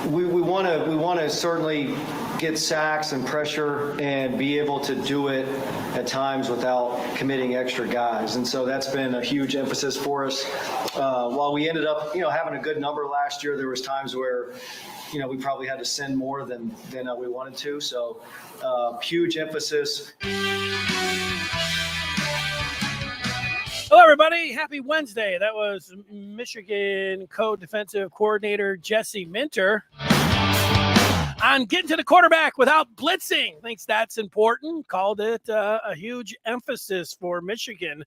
we want to certainly get sacks and pressure and be able to do it at times without committing extra guys. And so that's been a huge emphasis for us. While we ended up, having a good number last year, there was times where, we probably had to send more than we wanted to. So huge emphasis. Hello, everybody. Happy Wednesday. That was Michigan co-defensive coordinator Jesse Minter on getting to the quarterback without blitzing. Thinks that's important. Called it a huge emphasis for Michigan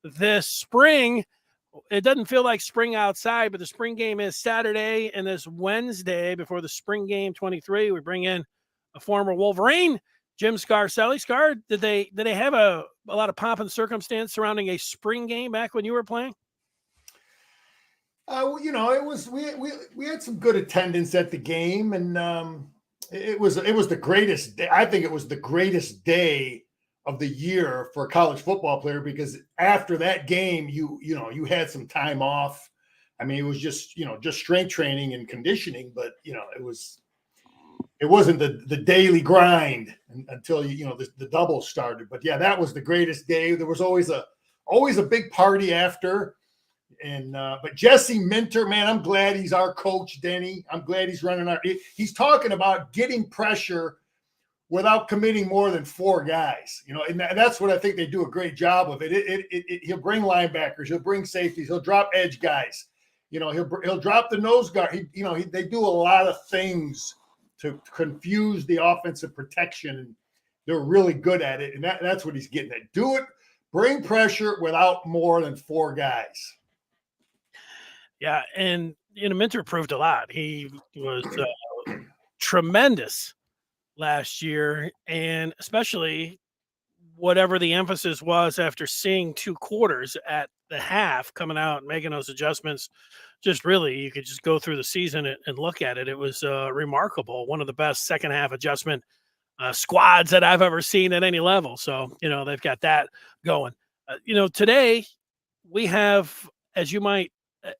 this spring. It doesn't feel like spring outside, but the spring game is Saturday, and this Wednesday before the spring game 23, we bring in a former Wolverine, Jim Scarcelli. Scar, did they have a lot of pomp and circumstance surrounding a spring game back when you were playing? It was we had some good attendance at the game, and it was the greatest day. I think it was the greatest day of the year for a college football player, because after that game, you had some time off. I mean, it was just strength training and conditioning, but it wasn't the daily grind until the double started. But yeah, that was the greatest day. There was always a big party after. And but Jesse Minter, man, I'm glad he's our coach, Denny. I'm glad he's running he's talking about getting pressure without committing more than 4 guys. And that's what I think they do a great job of it. He'll bring linebackers, he'll bring safeties, he'll drop edge guys. He'll drop the nose guard. They do a lot of things to confuse the offensive protection, and they're really good at it. And that's what he's getting at. Do it, bring pressure without more than 4 guys. Yeah, and Minter proved a lot. He was tremendous last year, and especially whatever the emphasis was after seeing 2 quarters at the half coming out and making those adjustments. Just really, you could just go through the season and look at it. It was remarkable. One of the best second half adjustment squads that I've ever seen at any level. So, they've got that going. Today we have, as you might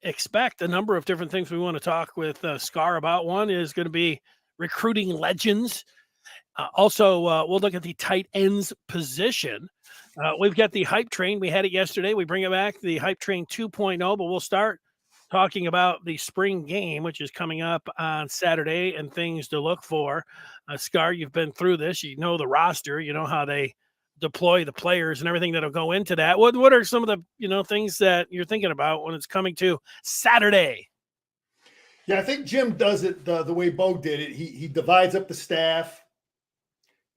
expect, a number of different things we want to talk with Scar about. One is going to be recruiting legends. Also, we'll look at the tight ends position. We've got the hype train. We had it yesterday. We bring it back, the hype train 2.0, but we'll start talking about the spring game, which is coming up on Saturday, and things to look for. Scar, you've been through this. You know the roster. You know how they deploy the players and everything that'll go into that. What are some of the things that you're thinking about when it's coming to Saturday? Yeah, I think Jim does it the way Bo did it. He divides up the staff,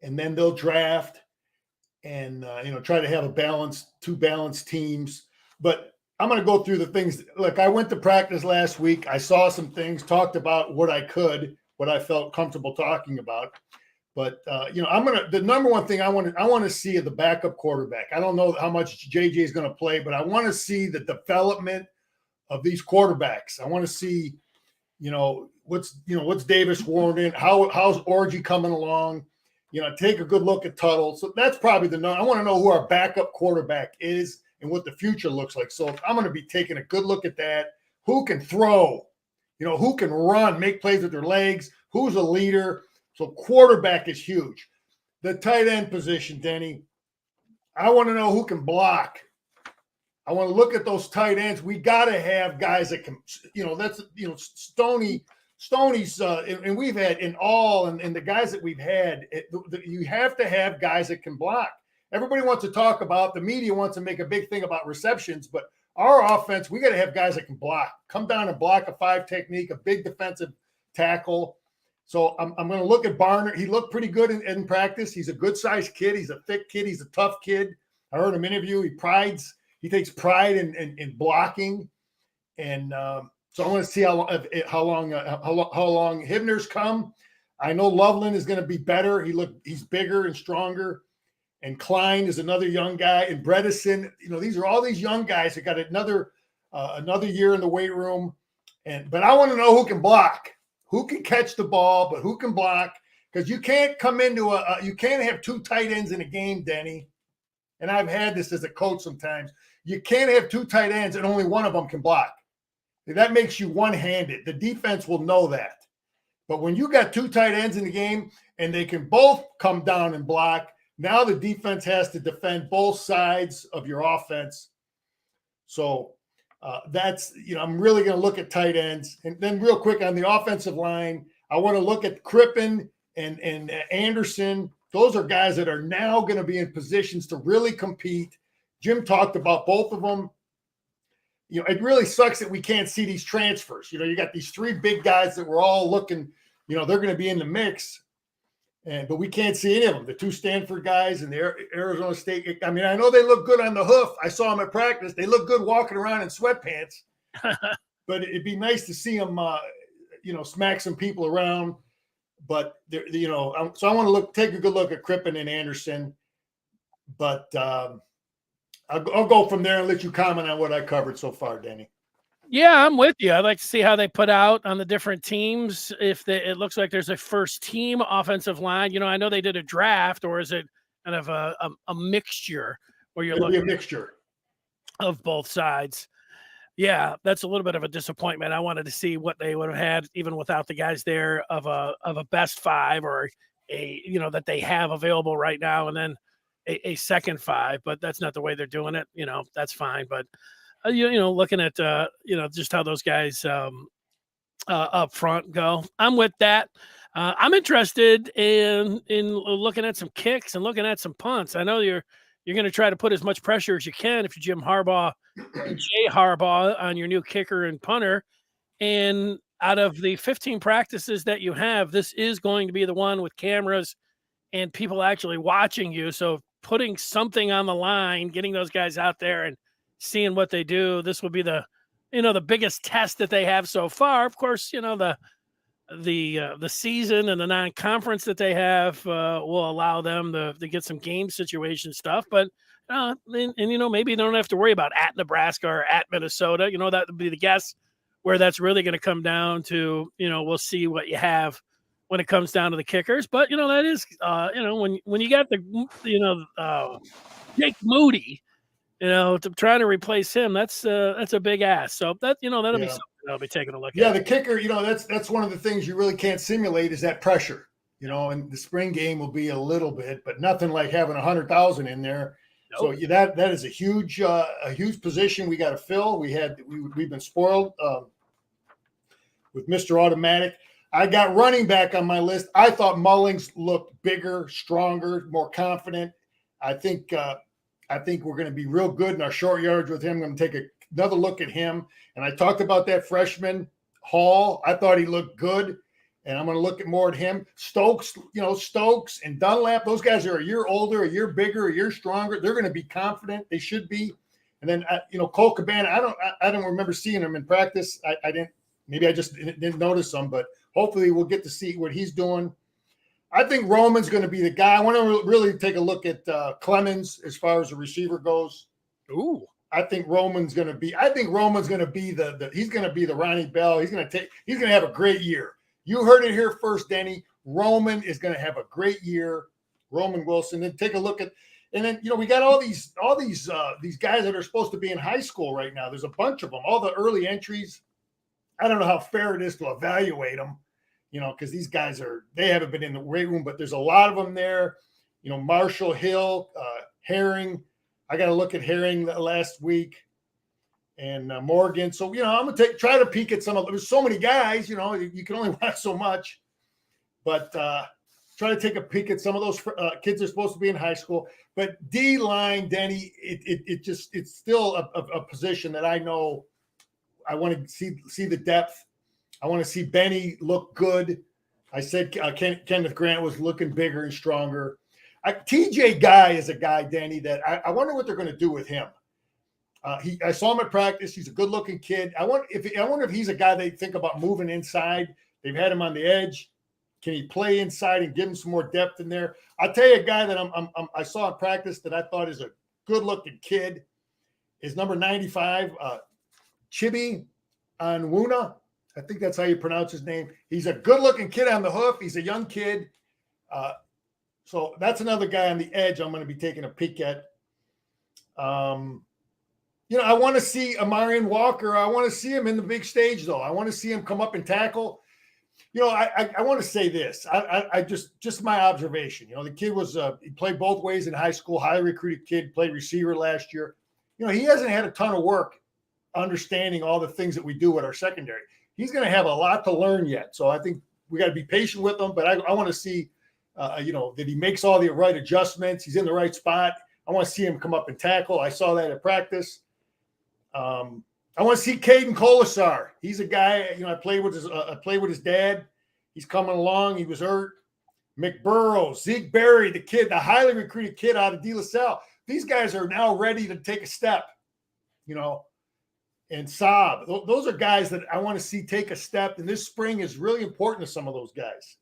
and then they'll draft and try to have two balanced teams. But I'm going to go through the things. Look, I went to practice last week. I saw some things, talked about what I felt comfortable talking about. But the number one thing I want to see is the backup quarterback. I don't know how much JJ is going to play, but I want to see the development of these quarterbacks. I want to see, what's Davis Warren, how's Orgy coming along. Take a good look at Tuttle. So that's probably I want to know who our backup quarterback is and what the future looks like. So I'm going to be taking a good look at that. Who can throw? Who can run, make plays with their legs? Who's a leader? So quarterback is huge. The tight end position, Denny, I want to know who can block. I want to look at those tight ends. We got to have guys that can, Stoney's, and we've had and the guys that we've had, you have to have guys that can block. Everybody wants to talk about, the media wants to make a big thing about receptions, but our offense, we got to have guys that can block. Come down and block a 5 technique, a big defensive tackle. So I'm going to look at Barner. He looked pretty good in practice. He's a good-sized kid. He's a thick kid. He's a tough kid. I heard him interview. He takes pride in blocking. And so I want to see how long Hibner's come. I know Loveland is going to be better. He's bigger and stronger. And Klein is another young guy. And Bredesen, these are all these young guys that got another year in the weight room. But I want to know who can block. Who can catch the ball, but who can block? Because you can't come into you can't have 2 tight ends in a game, Denny. And I've had this as a coach sometimes. You can't have 2 tight ends and only one of them can block. That makes you one-handed. The defense will know that. But when you got two tight ends in the game and they can both come down and block, now the defense has to defend both sides of your offense. So that's, I'm really going to look at tight ends. And then real quick on the offensive line, I want to look at Crippen and Anderson. Those are guys that are now going to be in positions to really compete. Jim talked about both of them. It really sucks that we can't see these transfers. You got these three big guys that we're all looking, they're going to be in the mix. But we can't see any of them. The two Stanford guys and the Arizona State. I mean, I know they look good on the hoof. I saw them at practice. They look good walking around in sweatpants. But it'd be nice to see them, smack some people around. But so I want to take a good look at Crippen and Anderson. But I'll go from there and let you comment on what I covered so far, Denny. Yeah, I'm with you. I'd like to see how they put out on the different teams. It looks like there's a first team offensive line. I know they did a draft, or is it kind of a mixture where you're looking a mixture of both sides? Yeah, that's a little bit of a disappointment. I wanted to see what they would have had even without the guys there of a best five or that they have available right now, and then a second five. But that's not the way they're doing it. That's fine. But looking at just how those guys up front go, I'm with that. I'm interested in looking at some kicks and looking at some punts. I know you're going to try to put as much pressure as you can if you're Jim Harbaugh, Jay Harbaugh, on your new kicker and punter. And out of the 15 practices that you have, this is going to be the one with cameras and people actually watching you. So putting something on the line, getting those guys out there and seeing what they do, this will be the biggest test that they have so far. Of course, the season and the non-conference that they have will allow them to get some game situation stuff. But maybe they don't have to worry about at Nebraska or at Minnesota. That would be the guess where that's really going to come down to. We'll see what you have when it comes down to the kickers. But that is when you got Jake Moody. To try to replace him, that's a big ask. So that'll be something I'll be taking a look at. Yeah, the kicker, that's one of the things you really can't simulate is that pressure. And the spring game will be a little bit, but nothing like having 100,000 in there. Nope. So that is a huge position we got to fill. We've been spoiled with Mr. Automatic. I got running back on my list. I thought Mullings looked bigger, stronger, more confident. I think we're going to be real good in our short yards with him. I'm going to take another look at him. And I talked about that freshman, Hall. I thought he looked good, and I'm going to look at more at him. Stokes and Dunlap, those guys are a year older, a year bigger, a year stronger. They're going to be confident. They should be. And then, Cole Cabana, I don't remember seeing him in practice. I didn't. Maybe I just didn't notice him, but hopefully we'll get to see what he's doing. I think Roman's going to be the guy. I want to really take a look at Clemens as far as the receiver goes. Ooh, I think Roman's going to be. He's going to be the Ronnie Bell. He's going to have a great year. You heard it here first, Denny. Roman is going to have a great year. Roman Wilson. Then take a look at, and then we got all these guys that are supposed to be in high school right now. There's a bunch of them. All the early entries. I don't know how fair it is to evaluate them. Because these guys they haven't been in the weight room, but there's a lot of them there. Marshall Hill, Herring. I got to look at Herring last week, and Morgan. So I'm gonna try to peek at some of. There's so many guys. You can only watch so much, but try to take a peek at some of those kids that are supposed to be in high school. But D line, Denny, it's still a position that I know I want to see the depth. I want to see Benny look good. I said Kenneth Grant was looking bigger and stronger. TJ Guy is a guy, Danny, that I wonder what they're going to do with him. I saw him at practice. He's a good-looking kid. I wonder if he's a guy they think about moving inside. They've had him on the edge. Can he play inside and give him some more depth in there? I'll tell you a guy that I saw in practice that I thought is a good-looking kid is number 95, Chibi Onwuna. I think that's how you pronounce his name. He's a good-looking kid on the hoof. He's a young kid. So that's another guy on the edge I'm going to be taking a peek at. I want to see Amarian Walker. I want to see him in the big stage, though. I want to see him come up and tackle. I want to say this. I just my observation. The kid was he played both ways in high school. Highly recruited kid, played receiver last year. He hasn't had a ton of work understanding all the things that we do at our secondary. He's going to have a lot to learn yet. So I think we got to be patient with him. But I want to see, that he makes all the right adjustments. He's in the right spot. I want to see him come up and tackle. I saw that at practice. I want to see Caden Colasar. He's a guy, I played with his dad. He's coming along. He was hurt. McBurrow, Zeke Berry, the highly recruited kid out of De La Salle. These guys are now ready to take a step, and Saab. Those are guys that I want to see take a step. And this spring is really important to some of those guys.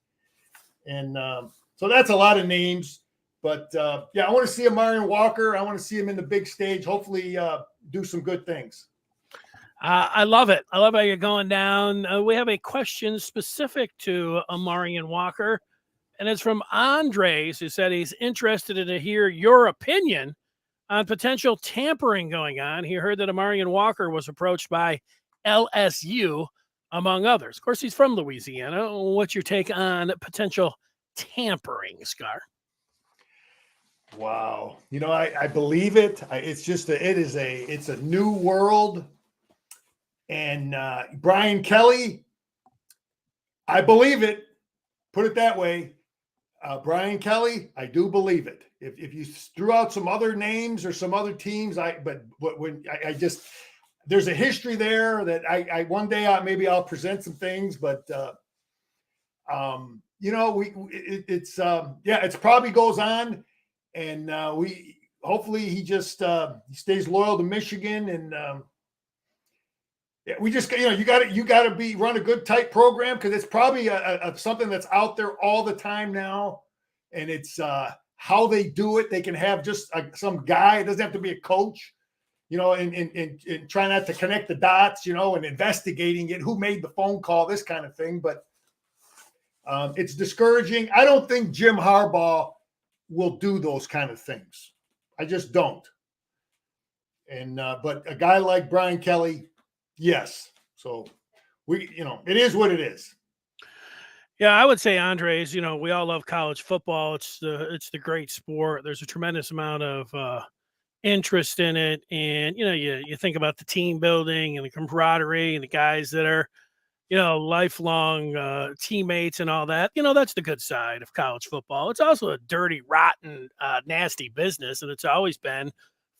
And so that's a lot of names. But, I want to see Amarian Walker. I want to see him in the big stage, hopefully do some good things. I love it. I love how you're going down. We have a question specific to Amarian Walker, and it's from Andres, who said he's interested to hear your opinion on potential tampering going on. He heard that Amarian Walker was approached by LSU, among others. Of course, he's from Louisiana. What's your take on potential tampering, Scar? Wow. I believe it. It's a new world. And Brian Kelly, I believe it. Put it that way. Brian Kelly, I do believe it. If you threw out some other names or some other teams, there's a history there that I one day maybe I'll present some things, but it's probably goes on, and hopefully he just he stays loyal to Michigan, and we just you got to run a good tight program, because it's probably something that's out there all the time now, and it's how they do it. They can have just some guy. It doesn't have to be a coach, and try not to connect the dots, and investigating it, who made the phone call, this kind of thing. But it's discouraging. I don't think Jim Harbaugh will do those kind of things. I just don't. And but a guy like Brian Kelly, yes. So it is what it is. Yeah, I would say, Andres, we all love college football. It's the great sport. There's a tremendous amount of interest in it. And, you think about the team building and the camaraderie and the guys that are, lifelong teammates and all that. That's the good side of college football. It's also a dirty, rotten, nasty business. And it's always been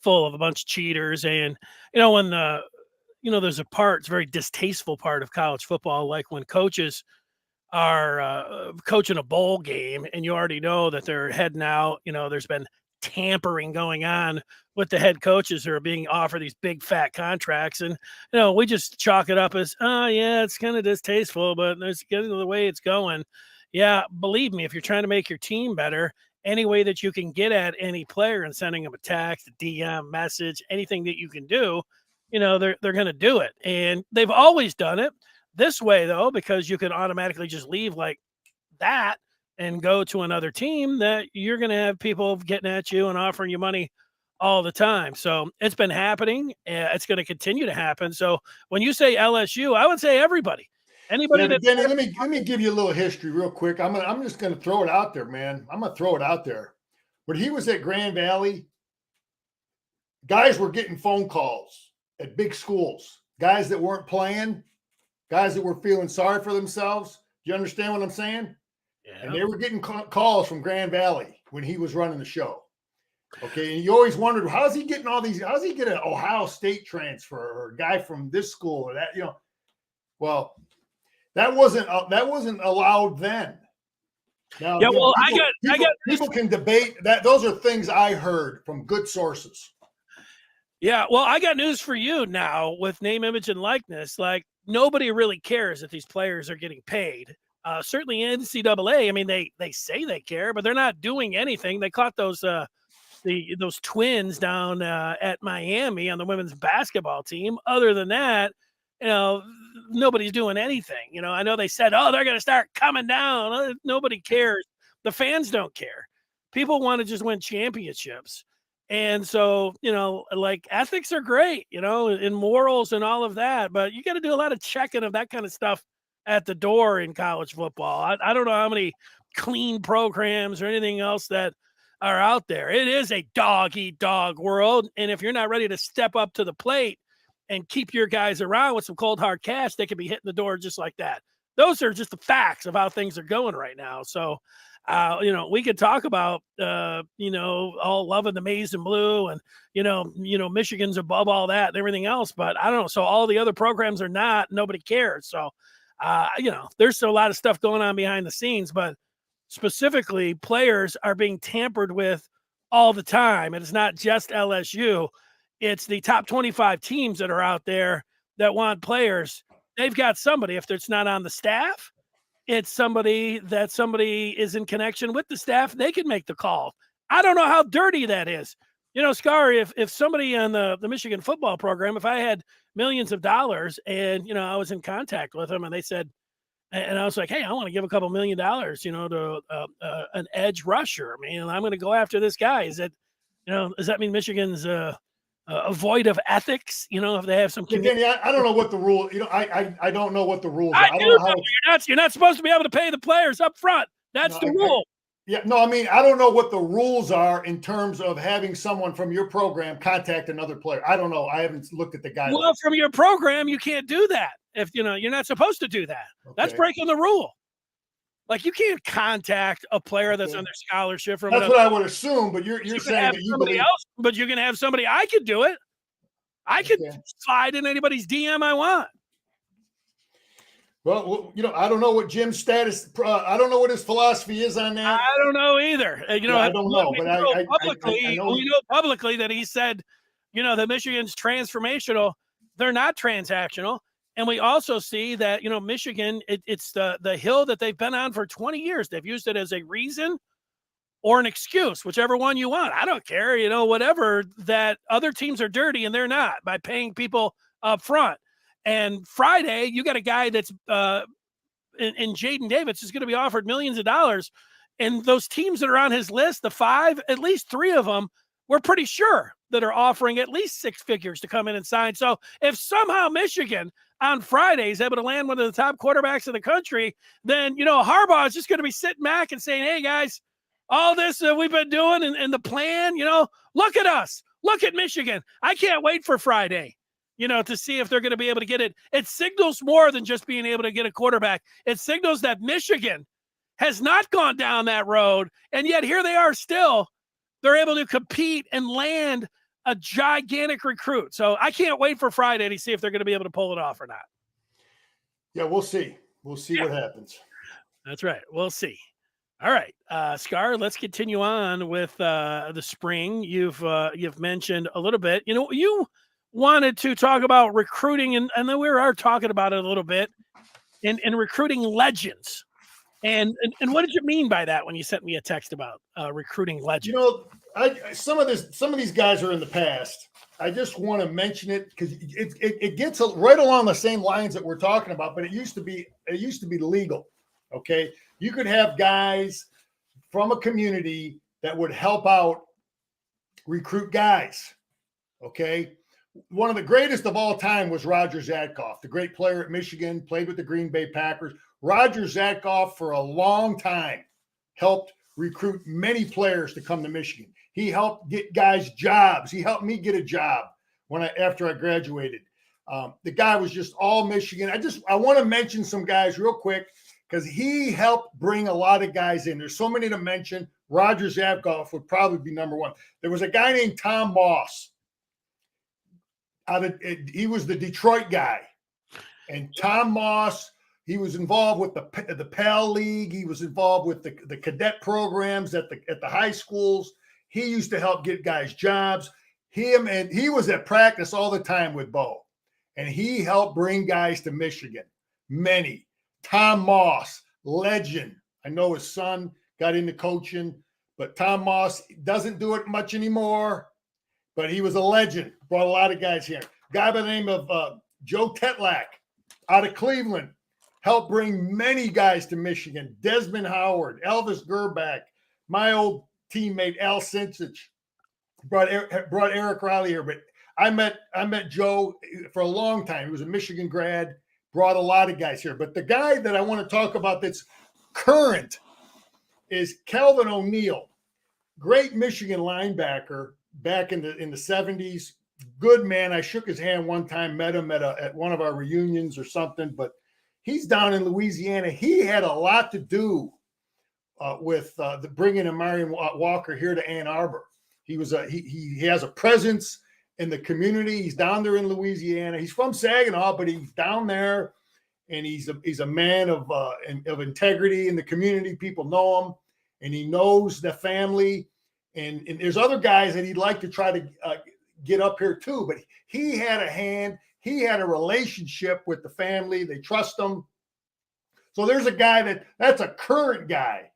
full of a bunch of cheaters. And, when there's it's a very distasteful part of college football, like when coaches are coaching a bowl game and you already know that they're heading out, there's been tampering going on with the head coaches who are being offered these big fat contracts. And, we just chalk it up as, oh yeah, it's kind of distasteful, but there's getting the way it's going. Yeah. Believe me, if you're trying to make your team better, any way that you can get at any player and sending them a text, a DM message, anything that you can do, they're going to do it. And they've always done it this way, though, because you can automatically just leave like that and go to another team, that you're going to have people getting at you and offering you money all the time. So it's been happening. It's going to continue to happen. So when you say LSU, I would say everybody. Anybody that let me give you a little history real quick. I'm just going to throw it out there, man. I'm going to throw it out there. When he was at Grand Valley, guys were getting phone calls at big schools, guys that weren't playing, guys that were feeling sorry for themselves. Do you understand what I'm saying? Yeah. And they were getting calls from Grand Valley when he was running the show. Okay. And you always wondered, how's he getting all these? How's he get an Ohio State transfer or a guy from this school or that? Well, that wasn't allowed then. Now, yeah. Well, people can debate that. Those are things I heard from good sources. Yeah. Well, I got news for you now with name, image, and likeness. Like, nobody really cares if these players are getting paid. Certainly NCAA, I mean, they say they care, but they're not doing anything. They caught those twins down at Miami on the women's basketball team. Other than that, nobody's doing anything. I know they said, oh, they're going to start coming down. Nobody cares. The fans don't care. People want to just win championships. And so, like, ethics are great, and morals and all of that, but you got to do a lot of checking of that kind of stuff at the door in college football. I don't know how many clean programs or anything else that are out there. It is a dog eat dog world. And if you're not ready to step up to the plate and keep your guys around with some cold hard cash, they could be hitting the door just like that. Those are just the facts of how things are going right now. So, we could talk about, all loving the maize and blue and, Michigan's above all that and everything else, but I don't know. So all the other programs are not, nobody cares. So, there's still a lot of stuff going on behind the scenes, but specifically players are being tampered with all the time. And it's not just LSU. It's the top 25 teams that are out there that want players. They've got somebody, if it's not on the staff, it's somebody is in connection with the staff. They can make the call. I don't know how dirty that is. Scar, if somebody on the Michigan football program, if I had millions of dollars and, I was in contact with them and they said, and I was like, hey, I want to give a couple $1 million, to an edge rusher. I mean, I'm going to go after this guy. Is that, does that mean Michigan's void of ethics? If they have some. Danny, I don't know what the rule. I don't know what the rules are. I don't know. You're not supposed to be able to pay the players up front. That's the rule. I don't know what the rules are in terms of having someone from your program contact another player. I don't know. I haven't looked at the guidelines. Well, from your program, you can't do that. If you're not supposed to do that. Okay. That's breaking the rule. Like you can't contact a player that's under scholarship from. That's what I would assume, but you're saying that you somebody else, but you're going to have somebody. I could do it. I could slide in anybody's DM I want. Well, I don't know what Jim's status. I don't know what his philosophy is on that. I don't know either. I don't know, but I know. We know publicly that he said, that Michigan's transformational. They're not transactional. And we also see that, Michigan, it's the hill that they've been on for 20 years. They've used it as a reason or an excuse, whichever one you want. I don't care, whatever, that other teams are dirty and they're not by paying people up front. And Friday, you got a guy that's in Jaden Davis is going to be offered millions of dollars. And those teams that are on his list, the 5, at least 3 of them, we're pretty sure that are offering at least 6 figures to come in and sign. So if somehow Michigan on Friday is able to land one of the top quarterbacks in the country, then, Harbaugh is just going to be sitting back and saying, hey, guys, all this we've been doing and the plan, look at us. Look at Michigan. I can't wait for Friday, to see if they're going to be able to get it. It signals more than just being able to get a quarterback. It signals that Michigan has not gone down that road, and yet here they are still. They're able to compete and land a gigantic recruit. So I can't wait for Friday to see if they're going to be able to pull it off or not. Yeah, we'll see. We'll see what happens. That's right. We'll see. All right, Scar, let's continue on with the spring. You've mentioned a little bit. You wanted to talk about recruiting, and then we are talking about it a little bit, in recruiting legends. And what did you mean by that when you sent me a text about recruiting legends? Some of these guys are in the past. I just want to mention it because it gets right along the same lines that we're talking about, but it used to be legal. Okay, you could have guys from a community that would help out recruit guys. Okay, one of the greatest of all time was Roger Zadkoff, the great player at Michigan, played with the Green Bay Packers. Roger Zadkoff, for a long time, helped recruit many players to come to Michigan. He helped get guys jobs. He helped me get a job after I graduated. The guy was just all Michigan. I want to mention some guys real quick because he helped bring a lot of guys in. There's so many to mention. Roger Zadkoff would probably be number one. There was a guy named Tom Moss. He was the Detroit guy. And Tom Moss, he was involved with the PAL League. He was involved with the cadet programs at the high schools. He used to help get guys jobs. He was at practice all the time with Bo. And he helped bring guys to Michigan. Many. Tom Moss, legend. I know his son got into coaching, but Tom Moss doesn't do it much anymore. But he was a legend. Brought a lot of guys here. Guy by the name of Joe Tetlak out of Cleveland helped bring many guys to Michigan. Desmond Howard, Elvis Gerback, my old teammate Al Sincich brought Eric Riley here. But I met Joe for a long time. He was a Michigan grad, brought a lot of guys here. But the guy that I want to talk about that's current is Kelvin O'Neill, great Michigan linebacker back in the 70s. Good man. I shook his hand one time, met him at one of our reunions or something, but he's down in Louisiana. He had a lot to do with the bringing of Marion Walker here to Ann Arbor. He has a presence in the community. He's down there in Louisiana. He's from Saginaw, but he's down there, and he's a man of integrity in the community. People know him, and he knows the family. And there's other guys that he'd like to try to get up here too, but he had a hand. He had a relationship with the family. They trust him. So there's a guy that's a current guy,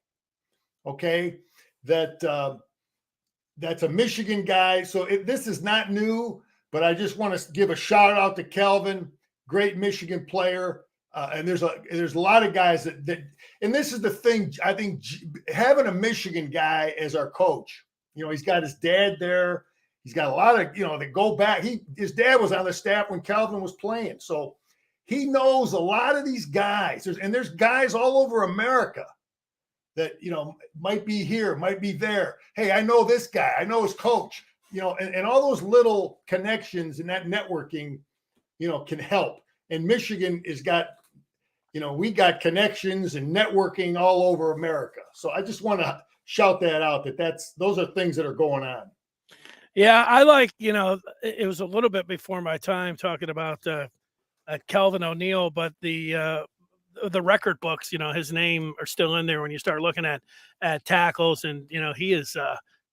okay, that's a Michigan guy. So this is not new, but I just want to give a shout out to Kelvin, great Michigan player. And there's a lot of guys that, and this is the thing, I think having a Michigan guy as our coach, he's got his dad there. He's got a lot of, that go back. His dad was on the staff when Kelvin was playing. So he knows a lot of these guys. There's guys all over America that, might be here, might be there. Hey, I know this guy. I know his coach, and all those little connections and that networking, can help. And Michigan has got, we got connections and networking all over America. So I just want to shout that out, those are things that are going on. Yeah, I like, it was a little bit before my time talking about Kelvin O'Neill, but the record books, his name are still in there when you start looking at tackles, and he is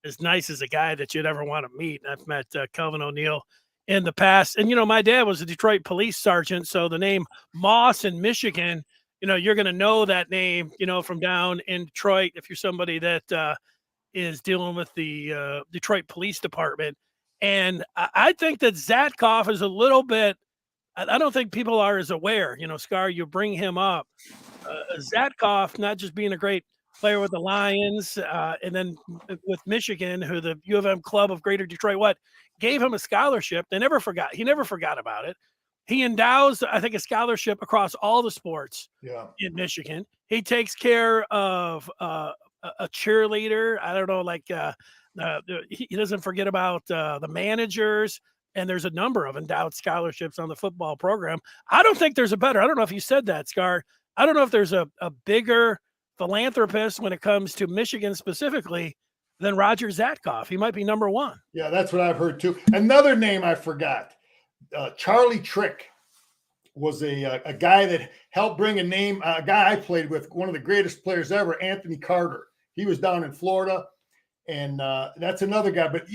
as nice as a guy that you'd ever want to meet. I've met Kelvin O'Neill in the past, and my dad was a Detroit police sergeant, so the name Moss in Michigan, you're going to know that name, from down in Detroit if you're somebody that is dealing with the Detroit Police Department. And I think that Zatkoff is a little bit, I don't think people are as aware, Scar, you bring him up. Zatkoff, not just being a great player with the Lions, and then with Michigan, who the U of M Club of Greater Detroit, gave him a scholarship. He never forgot about it. He endows, I think, a scholarship across all the sports in Michigan. He takes care of a cheerleader. I don't know, he doesn't forget about the managers, and there's a number of endowed scholarships on the football program. I don't think there's I don't know if you said that, Scar. I don't know if there's a bigger philanthropist when it comes to Michigan specifically than Roger Zatkoff. He might be number one. Yeah, that's what I've heard too. Another name I forgot, Charlie Trick was a guy that helped bring a guy I played with, one of the greatest players ever, Anthony Carter. He was down in Florida, and that's another guy. But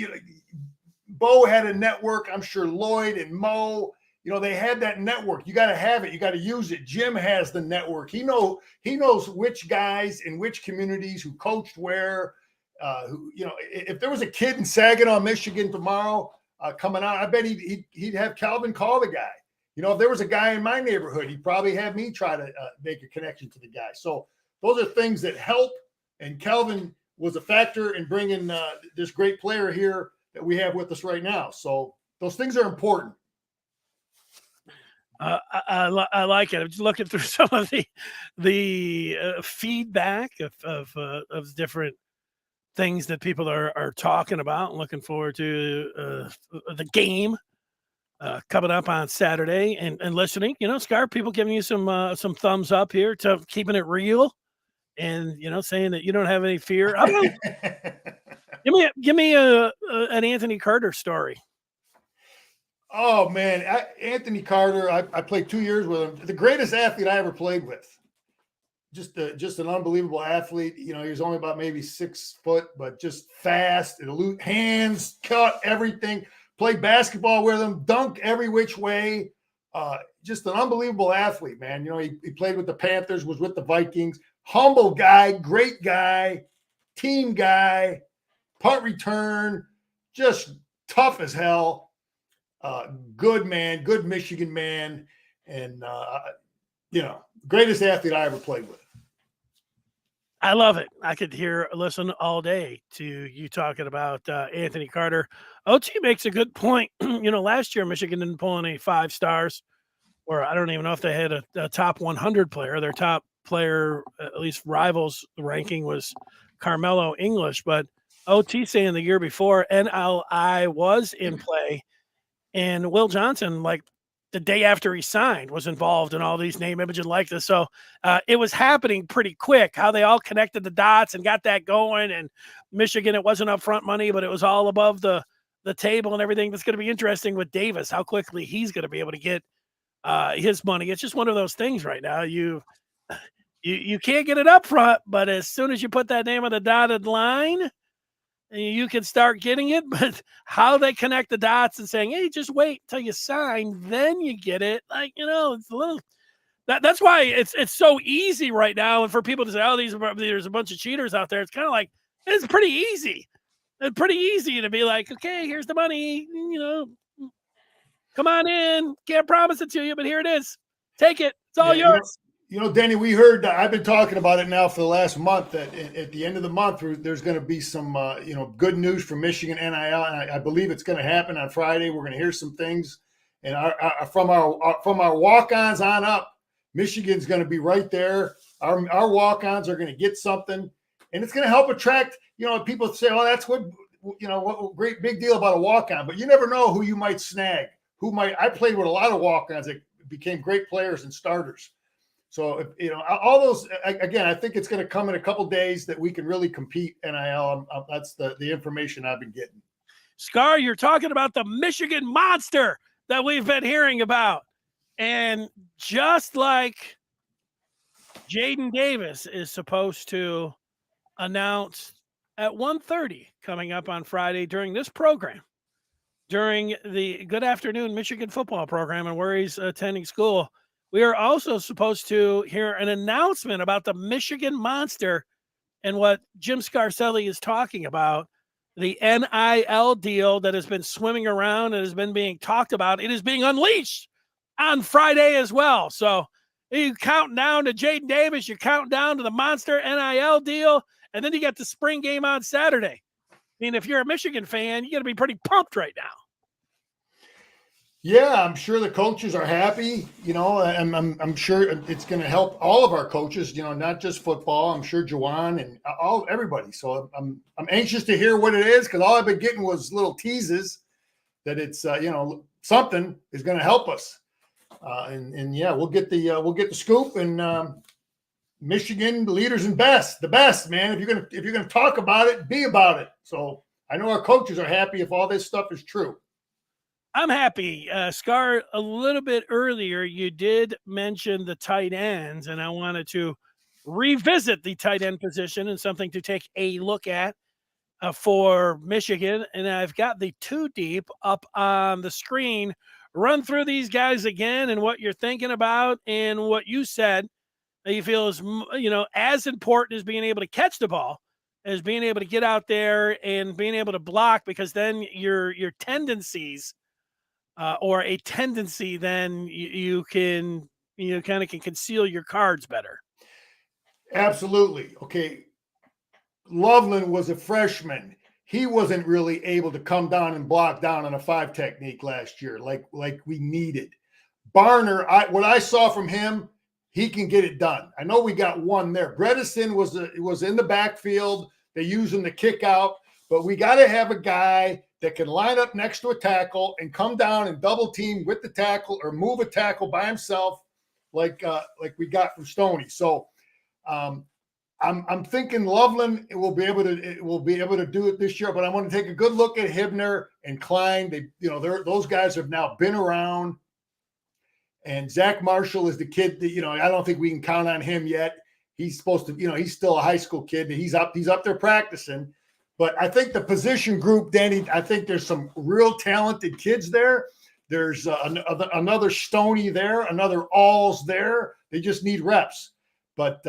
Bo had a network. I'm sure Lloyd and Mo, they had that network. You got to have it. You got to use it. Jim has the network. He knows which guys in which communities who coached where. If there was a kid in Saginaw, Michigan tomorrow coming out, I bet he'd have Calvin call the guy. If there was a guy in my neighborhood, he'd probably have me try to make a connection to the guy. So those are things that help. And Kelvin was a factor in bringing this great player here that we have with us right now. So those things are important. I like it. I'm just looking through some of the feedback of different things that people are talking about. Looking forward to the game coming up on Saturday and listening. Scar, people giving you some thumbs up here to keeping it real. And saying that you don't have any fear. Give me an Anthony Carter story. Oh man, Anthony Carter. I played 2 years with him. The greatest athlete I ever played with. Just an unbelievable athlete. He was only about maybe 6 foot, but just fast, hands, cut everything. Played basketball with him, dunked every which way. Just an unbelievable athlete, man. He played with the Panthers, was with the Vikings. Humble guy, great guy, team guy, punt return, just tough as hell. Good man, good Michigan man, and greatest athlete I ever played with. I love it. I could listen all day to you talking about Anthony Carter. OT makes a good point. Last year Michigan didn't pull any 5 stars. or I don't even know if they had a top 100 player. Their top player, at least rivals ranking, was Carmelo English. But OT saying the year before NLI was in play, and Will Johnson, like the day after he signed, was involved in all these name, image, and likeness. So it was happening pretty quick. How they all connected the dots and got that going. And Michigan, it wasn't upfront money, but it was all above the table and everything. That's going to be interesting with Davis, how quickly he's going to be able to get his money. It's just one of those things right now. You can't get it up front, but as soon as you put that name on the dotted line, you can start getting it. But how they connect the dots and saying, hey, just wait till you sign, then you get it. Like, it's a little that's why it's so easy right now. And for people to say, oh, there's a bunch of cheaters out there, it's kind of like it's pretty easy. It's pretty easy to be like, okay, here's the money, come on in. Can't promise it to you, but here it is. Take it. It's all yours. Danny, we heard, I've been talking about it now for the last month, that at the end of the month, there's going to be some, good news from Michigan NIL. And I believe it's going to happen on Friday. We're going to hear some things. And from our walk-ons on up, Michigan's going to be right there. Our walk-ons are going to get something. And it's going to help attract, people say, oh, that's what great big deal about a walk-on. But you never know who you might snag. I played with a lot of walk-ons that became great players and starters. So, all those, again, I think it's going to come in a couple days that we can really compete NIL. That's the information I've been getting. Scar, you're talking about the Michigan monster that we've been hearing about. And just like Jaden Davis is supposed to announce at 1:30 coming up on Friday during this program, during the Good Afternoon Michigan football program and where he's attending school, we are also supposed to hear an announcement about the Michigan Monster and what Jim Scarcelli is talking about, the NIL deal that has been swimming around and has been being talked about. It is being unleashed on Friday as well. So you count down to Jaden Davis, you count down to the Monster NIL deal, and then you got the spring game on Saturday. I mean, if you're a Michigan fan, you got to be pretty pumped right now. Yeah, I'm sure the coaches are happy, I'm sure it's going to help all of our coaches, not just football. I'm sure Juwan and everybody. So I'm anxious to hear what it is, because all I've been getting was little teases that it's, something is going to help us. We'll get the scoop, and Michigan leaders and the best, man. If you're going to talk about it, be about it. So I know our coaches are happy if all this stuff is true. I'm happy. Scar, a little bit earlier, you did mention the tight ends, and I wanted to revisit the tight end position and something to take a look at for Michigan. And I've got the two deep up on the screen. Run through these guys again and what you're thinking about and what you said that you feel is, as important as being able to catch the ball as being able to get out there and being able to block, because then your tendencies then you can kind of conceal your cards better. Absolutely. Okay. Loveland was a freshman. He wasn't really able to come down and block down on a 5 technique last year like we needed. Barner, what I saw from him, he can get it done. I know we got one there. Bredesen was in the backfield. They use him to kick out, but we got to have a guy that can line up next to a tackle and come down and double team with the tackle or move a tackle by himself, like we got from Stoney. So I'm thinking Loveland will be able to do it this year, but I want to take a good look at Hibner and Klein. Those guys have now been around, and Zach Marshall is the kid that I don't think we can count on him yet. He's supposed to, he's still a high school kid, and he's up there practicing. But I think the position group, Danny, I think there's some real talented kids there. There's another Stoney there, another Alls there. They just need reps. But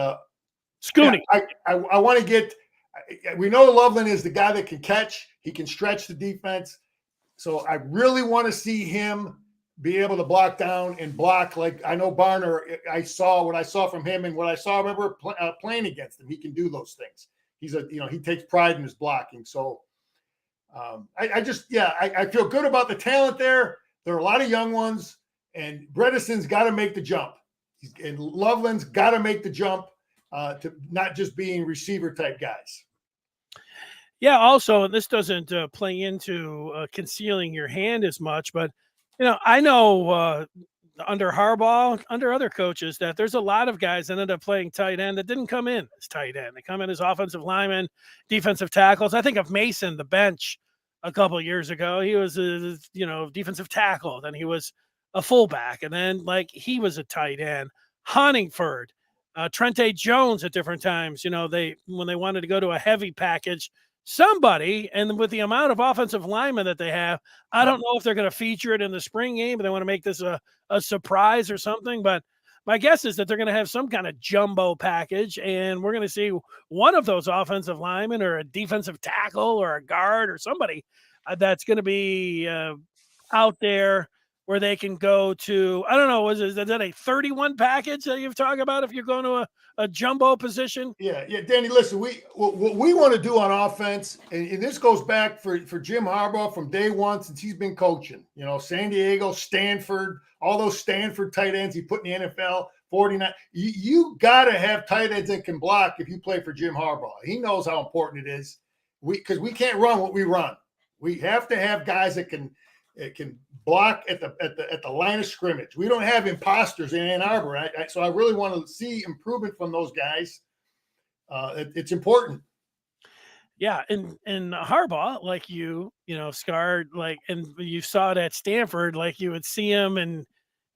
Scooney, yeah, I want to get – we know Loveland is the guy that can catch. He can stretch the defense. So I really want to see him be able to block down and block like I know Barner. I saw what I saw from him and what I remember playing against him. He can do those things. He takes pride in his blocking. So I feel good about the talent there. There are a lot of young ones, And Bredesen's got to make the jump. And Loveland's got to make the jump to not just being receiver type guys. Yeah. Also, and this doesn't play into concealing your hand as much, but I know under Harbaugh, under other coaches, that there's a lot of guys that ended up playing tight end that didn't come in as tight end. They come in as offensive linemen, defensive tackles. I think of Mason, the bench, a couple of years ago. He was a defensive tackle, then he was a fullback, and then he was a tight end. Honingford, Trente Jones at different times. When they wanted to go to a heavy package, somebody, and with the amount of offensive linemen that they have, I don't know if they're going to feature it in the spring game, but they want to make this a surprise or something. But my guess is that they're going to have some kind of jumbo package, and we're going to see one of those offensive linemen or a defensive tackle or a guard or somebody that's going to be out there where they can go to, I don't know, is that a 31 package that you've talked about if you're going to a jumbo position? Yeah, Danny, listen, what we want to do on offense, and this goes back for Jim Harbaugh from day one since he's been coaching, San Diego, Stanford, all those Stanford tight ends he put in the NFL, 49. You got to have tight ends that can block if you play for Jim Harbaugh. He knows how important it is because we can't run what we run. We have to have guys that can block at the line of scrimmage. We don't have imposters in Ann Arbor, so I really want to see improvement from those guys. It's important. Yeah, and Harbaugh, scarred, and you saw it at Stanford, you would see him and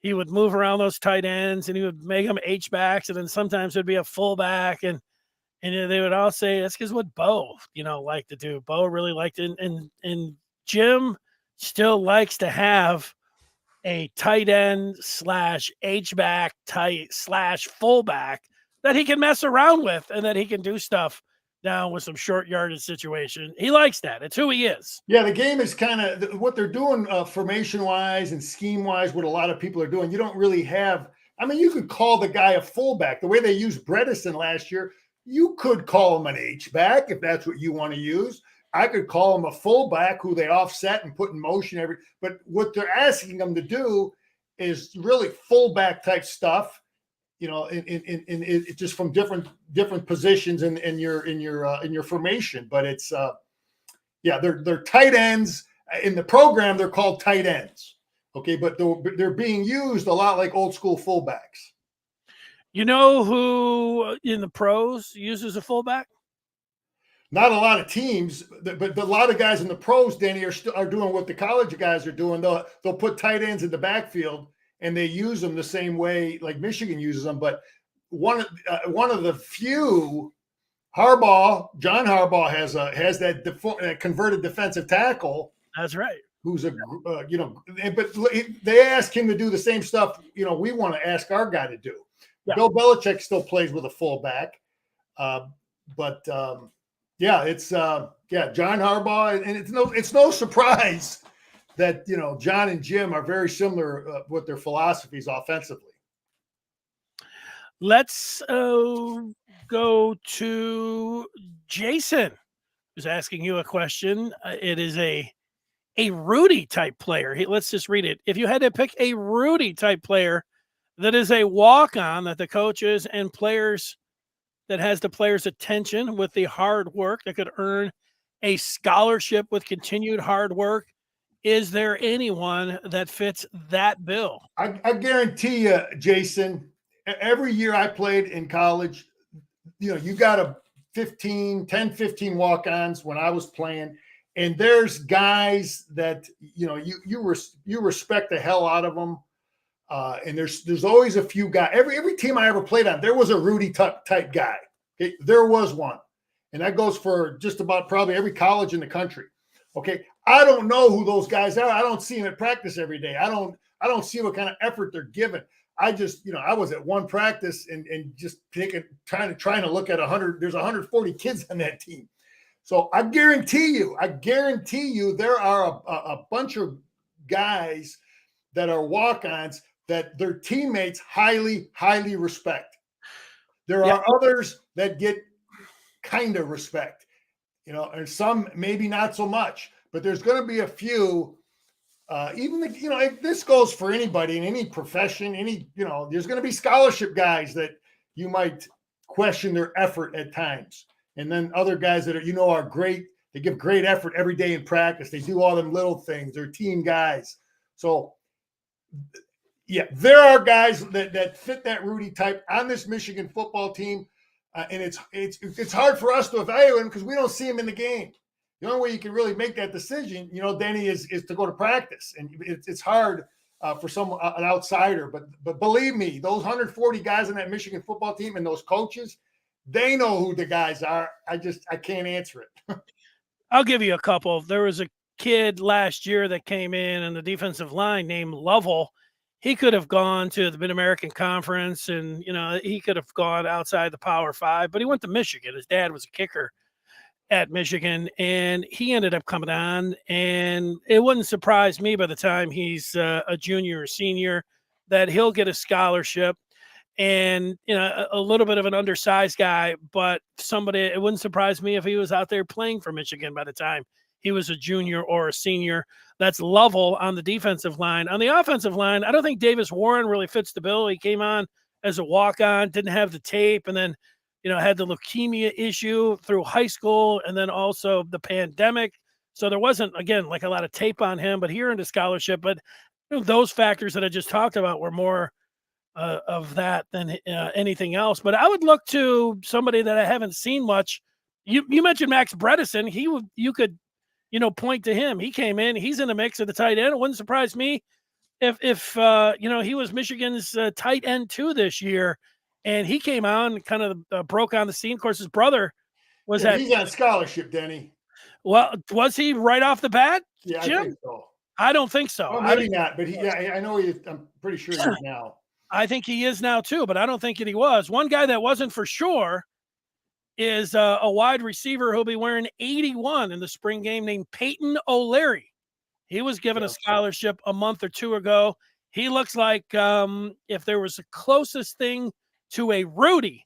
he would move around those tight ends and he would make them H-backs, and then sometimes it'd be a fullback, and they would all say that's because what Bo, liked to do. Bo really liked it, and Jim still likes to have a tight end / H-back tight / fullback that he can mess around with and that he can do stuff down with some short yardage situation. He likes that. It's who he is. Yeah, the game is kind of what they're doing formation-wise and scheme-wise, what a lot of people are doing. You don't really have – you could call the guy a fullback. The way they used Bredesen last year, you could call him an H-back if that's what you want to use. I could call him a fullback who they offset and put in motion but what they're asking them to do is really fullback type stuff, in just from different positions in your formation. But it's they're tight ends in the program. They're called tight ends. Okay. But they're being used a lot like old school fullbacks. You know who in the pros uses a fullback? Not a lot of teams, but a lot of guys in the pros, Danny, are doing what the college guys are doing. They'll put tight ends in the backfield and they use them the same way like Michigan uses them. But one of the few, John Harbaugh has that converted defensive tackle. That's right. Who's but they ask him to do the same stuff. We want to ask our guy to do. Yeah. Bill Belichick still plays with a fullback, but. It's John Harbaugh, and it's no surprise that John and Jim are very similar with their philosophies offensively. Let's go to Jason, who's asking you a question. It is a Rudy type player. Let's just read it. If you had to pick a Rudy type player that is a walk-on that the coaches and players that has the players' attention with the hard work that could earn a scholarship with continued hard work, is there anyone that fits that bill? I guarantee you, Jason, every year I played in college, you got 10, 15 walk-ons when I was playing, and there's guys that, you respect the hell out of them. And there's always a few guys. Every team I ever played on, there was a Rudy type guy. Okay, there was one, and that goes for just about probably every college in the country. Okay, I don't know who those guys are. I don't see them at practice every day. I don't see what kind of effort they're giving. I just, I was at one practice and just trying to look at 100. There's 140 kids on that team, so I guarantee you, there are a bunch of guys that are walk-ons that their teammates highly, highly respect. There are others that get kind of respect, and some maybe not so much, but there's going to be a few This goes for anybody in any profession, there's going to be scholarship guys that you might question their effort at times. And then other guys that are great. They give great effort every day in practice. They do all them little things. They're team guys. So yeah, there are guys that fit that Rudy type on this Michigan football team. And it's hard for us to evaluate them because we don't see him in the game. The only way you can really make that decision, Denny, is to go to practice, and it's hard for an outsider. But believe me, those 140 guys on that Michigan football team and those coaches, they know who the guys are. I can't answer it. I'll give you a couple. There was a kid last year that came in the defensive line named Lovell. He could have gone to the Mid-American Conference, and he could have gone outside the Power Five, but he went to Michigan. His dad was a kicker at Michigan, and he ended up coming on, and it wouldn't surprise me by the time he's a junior or senior that he'll get a scholarship. And a little bit of an undersized guy, but it wouldn't surprise me if he was out there playing for Michigan by the time he was a junior or a senior. That's Lovell on the defensive line. On the offensive line, I don't think Davis Warren really fits the bill. He came on as a walk-on, didn't have the tape, and then had the leukemia issue through high school, and then also the pandemic. So there wasn't, again, like a lot of tape on him, but he earned a scholarship. But those factors that I just talked about were more of that than anything else. But I would look to somebody that I haven't seen much. You mentioned Max Bredesen. You could point to him. He came in. He's in the mix at the tight end. It wouldn't surprise me if he was Michigan's tight end too this year. And he came on, kind of broke on the scene. Of course, his brother was he's on scholarship, Denny. Well, was he right off the bat? Yeah, Jim? I think so. I don't think so. Well, maybe not, but I know I'm pretty sure he is now. I think he is now too, but I don't think that he was. One guy that wasn't for sure is a wide receiver who'll be wearing 81 in the spring game named Peyton O'Leary. He was given a scholarship a month or two ago. He looks like if there was the closest thing to a Rudy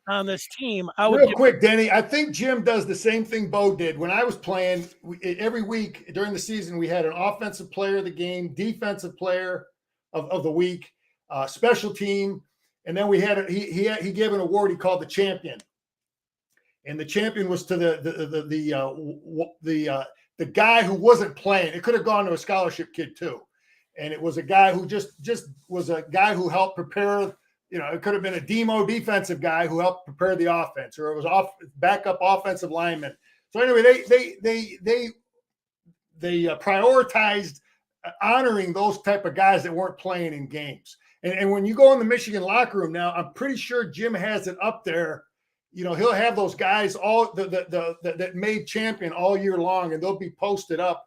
on this team, I would. Real quick, Denny, I think Jim does the same thing Bo did. When I was playing, every week during the season, we had an offensive player of the game, defensive player of the week, special team, and then we had he gave an award he called the champion, and the champion was to the guy who wasn't playing. It could have gone to a scholarship kid too, and it was a guy who just was a guy who helped prepare. It could have been a demo defensive guy who helped prepare the offense, or it was backup offensive lineman. So anyway, they prioritized honoring those type of guys that weren't playing in games. And when you go in the Michigan locker room now, I'm pretty sure Jim has it up there. He'll have those guys all that made champion all year long, and they'll be posted up,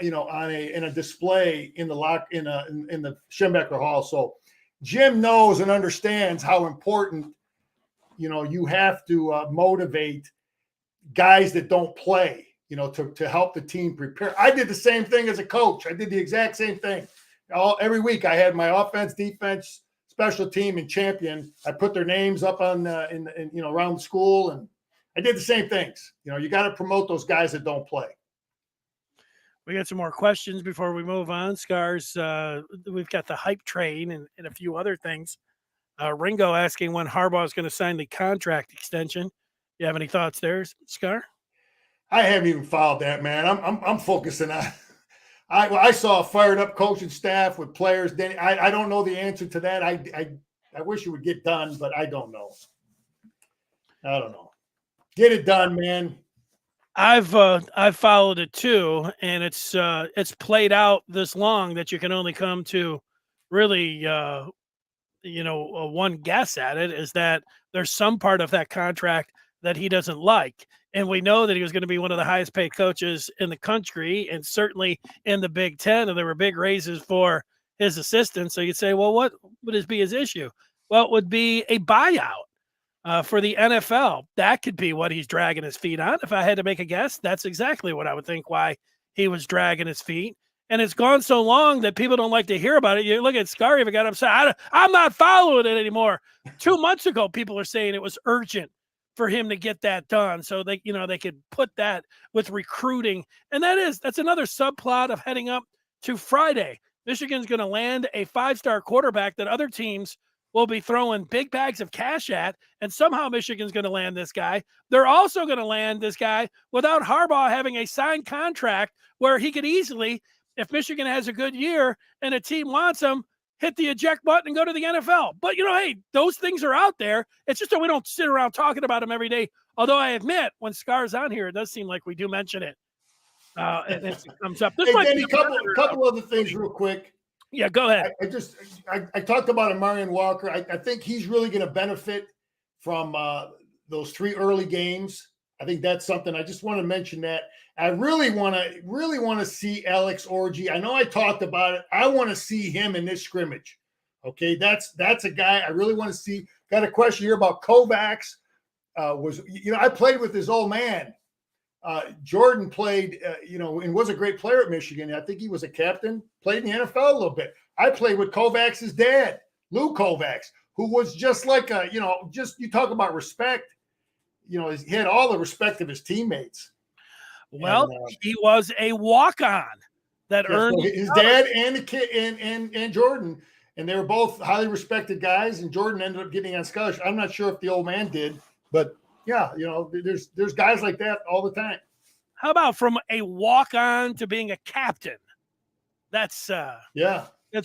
in a display in the Schembecker Hall. So Jim knows and understands how important, you have to motivate guys that don't play, to help the team prepare. I did the same thing as a coach. I did the exact same thing. Every week I had my offense, defense, special team, and champion. I put their names up on around the school, and I did the same things. You got to promote those guys that don't play. We got some more questions before we move on. Scars, we've got the hype train and a few other things. Ringo asking when Harbaugh is going to sign the contract extension. You have any thoughts there, Scar? I haven't even followed that, man. I'm focusing on. I saw a fired up coaching staff with players. Then I don't know the answer to that. I wish it would get done, but I don't know. I don't know. Get it done, man. I've followed it too, and it's played out this long that you can only come to really one guess at it, is that there's some part of that contract that he doesn't like. And we know that he was going to be one of the highest paid coaches in the country, and certainly in the Big Ten, and there were big raises for his assistants. So you'd say, well, what would be his issue? Well, it would be a buyout for the NFL. That could be what he's dragging his feet on. If I had to make a guess, that's exactly what I would think why he was dragging his feet. And it's gone so long that people don't like to hear about it. You look at Scar, even got upset. I'm not following it anymore. 2 months ago, people are saying it was urgent for him to get that done. So they could put that with recruiting. And that's another subplot of heading up to Friday. Michigan's going to land a 5-star quarterback that other teams will be throwing big bags of cash at, and somehow Michigan's going to land this guy. They're also going to land this guy without Harbaugh having a signed contract where he could easily, if Michigan has a good year and a team wants him, hit the eject button and go to the NFL. But, hey, those things are out there. It's just that we don't sit around talking about them every day. Although I admit, when Scar's on here, it does seem like we do mention it. And it comes up. Hey, Danny, couple other things real quick. Yeah, go ahead. I talked about Amarian Walker. I think he's really going to benefit from those 3 early games. I think that's something. I just want to mention that. I really want to see Alex Orji. I know I talked about it. I want to see him in this scrimmage. Okay, that's a guy I really want to see. Got a question here about Kovacs. I played with his old man. Jordan played, and was a great player at Michigan. I think he was a captain, played in the NFL a little bit. I played with Kovacs' dad, Lou Kovacs, who was just like you talk about respect. He had all the respect of his teammates. Well, he was a walk-on that earned his dad and the kid and Jordan, and they were both highly respected guys. And Jordan ended up getting on scholarship. I'm not sure if the old man did, but yeah, there's guys like that all the time. How about from a walk-on to being a captain? That's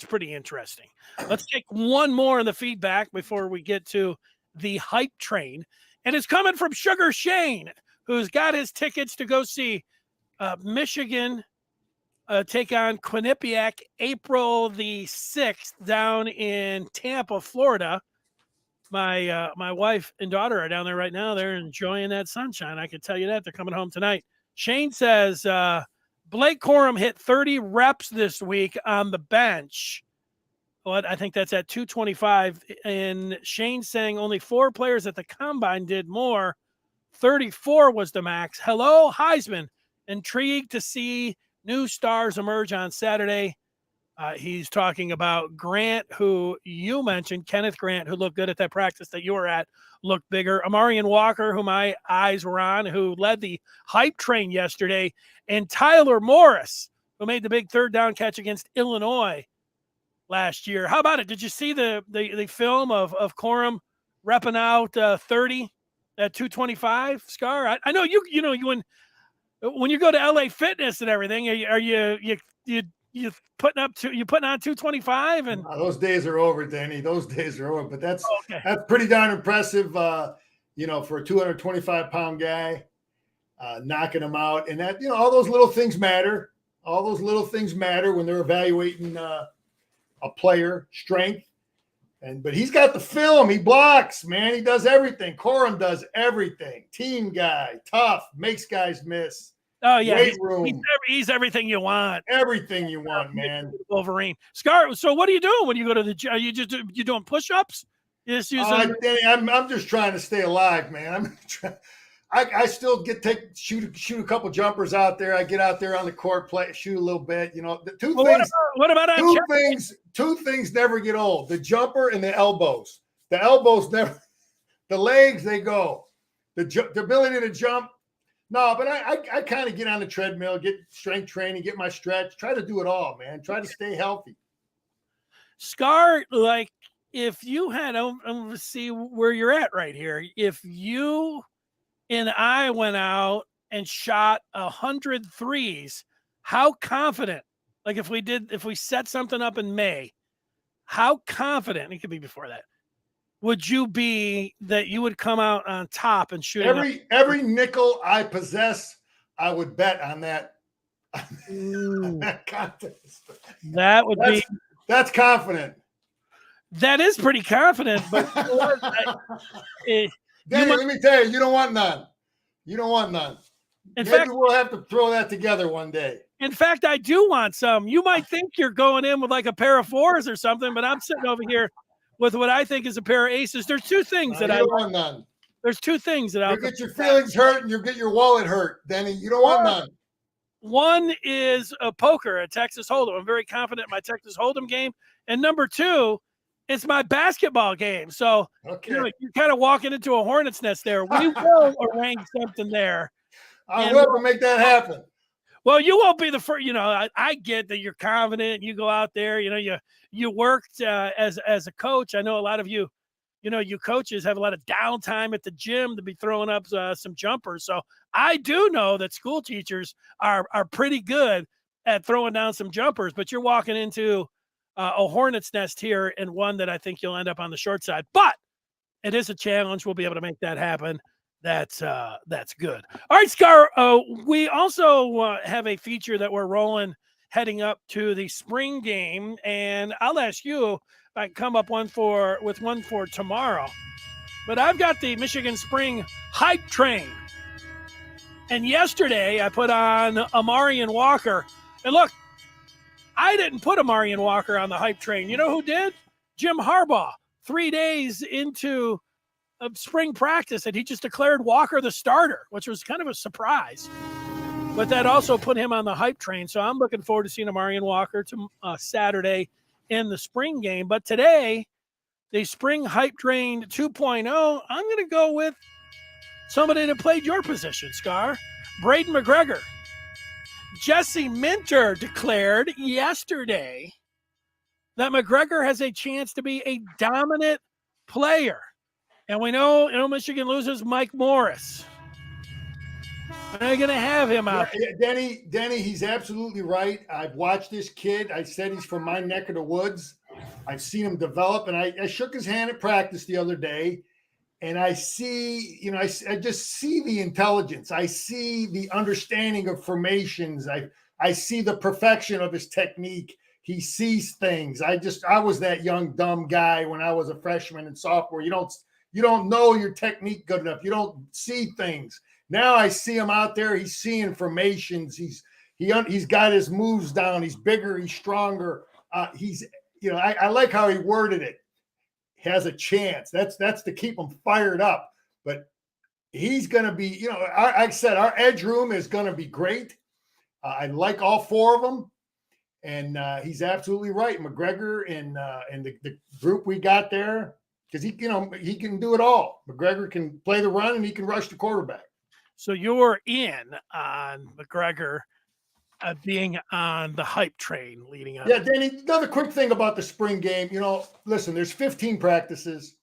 pretty interesting. Let's take one more in the feedback before we get to the hype train. And it's coming from Sugar Shane, who's got his tickets to go see Michigan take on Quinnipiac April the 6th down in Tampa, Florida. My wife and daughter are down there right now. They're enjoying that sunshine. I can tell you that. They're coming home tonight. Shane says Blake Corum hit 30 reps this week on the bench. Well, I think that's at 225. And Shane's saying only 4 players at the combine did more. 34 was the max. Hello, Heisman. Intrigued to see new stars emerge on Saturday. He's talking about Grant, who you mentioned, Kenneth Grant, who looked good at that practice that you were at, looked bigger. Amarian Walker, who my eyes were on, who led the hype train yesterday. And Tyler Morris, who made the big 3rd down catch against Illinois last year. How about it? Did you see the film of Corum repping out 30 at 225, Scar? I know you when you go to LA Fitness and everything, are you putting on 225? And those days are over, Danny. Those days are over. But that's pretty darn impressive. For a 225-pound guy, knocking him out, and that all those little things matter. All those little things matter when they're evaluating a player strength. But he's got the film. He blocks, man. He does everything. Corum does everything. Team guy, tough, makes guys miss. Oh yeah, he's everything you want. Everything you want, man. Wolverine. Scar. So what are you doing when you go to the gym? Are you doing push-ups? You just using? I'm just trying to stay alive, man. I still shoot a couple jumpers out there. I get out there on the court, play, shoot a little bit. Two things never get old: the jumper and the elbows. The elbows never. The legs, they go. The ability to jump. No, but I kind of get on the treadmill, get strength training, get my stretch, try to do it all, man. Try to stay healthy. Scar, like if you had, I'm going to see where you're at right here. If you and I went out and shot 100 threes, how confident, like if we set something up in May, how confident, it could be before that, would you be that you would come out on top and shoot every nickel I possess? I would bet on that. On that contest. That's confident. That is pretty confident, but Danny, let me tell you, you don't want none. You don't want none. Maybe we'll have to throw that together one day. In fact, I do want some. You might think you're going in with like a pair of 4s or something, but I'm sitting over here with what I think is a pair of aces. There's 2 things that I want none. There's 2 things that I'll get your feelings hurt and you'll get your wallet hurt, Denny. You don't want none. One is a poker at Texas Hold'em. I'm very confident in my Texas Hold'em game. And number 2, it's my basketball game. So you're kind of walking into a hornet's nest there. We will arrange something there. I will make that happen. Well, you won't be the first. I get that you're confident. You go out there. You worked as a coach. I know a lot of you. You coaches have a lot of downtime at the gym to be throwing up some jumpers. So I do know that school teachers are pretty good at throwing down some jumpers. But you're walking into a hornet's nest here, and one that I think you'll end up on the short side. But it is a challenge. We'll be able to make that happen. That's good. All right, Scar. We also have a feature that we're rolling heading up to the spring game, and I'll ask you if I can come up with one for tomorrow. But I've got the Michigan Spring Hype Train, and yesterday I put on Amarian Walker, and look, I didn't put Amarian Walker on the Hype Train. You know who did? Jim Harbaugh. 3 days into spring practice, and he just declared Walker the starter, which was kind of a surprise. But that also put him on the Hype Train. So I'm looking forward to seeing Amarian Walker to Saturday in the spring game. But today, the Spring Hype Train 2.0, I'm going to go with somebody that played your position, Scar. Braden McGregor. Jesse Minter declared yesterday that McGregor has a chance to be a dominant player. And we know, Michigan loses Mike Morris. They're going to have him out. Yeah, Denny, he's absolutely right. I've watched this kid. I said he's from my neck of the woods. I've seen him develop, and I shook his hand at practice the other day, and I see, I just see the intelligence. I see the understanding of formations. I see the perfection of his technique. He sees things. I was that young, dumb guy when I was a freshman and sophomore. You don't know your technique good enough. You don't see things. Now I see him out there. He's seeing formations. He's got his moves down. He's bigger. He's stronger. I like how he worded it. He has a chance. That's to keep him fired up. But he's going to be, I said our edge room is going to be great. I like all four of them. And he's absolutely right. McGregor and the group we got there, because he can do it all. McGregor can play the run and he can rush the quarterback. So you're in on McGregor being on the Hype Train leading up. Yeah, Danny, another quick thing about the spring game. Listen, there's 15 practices.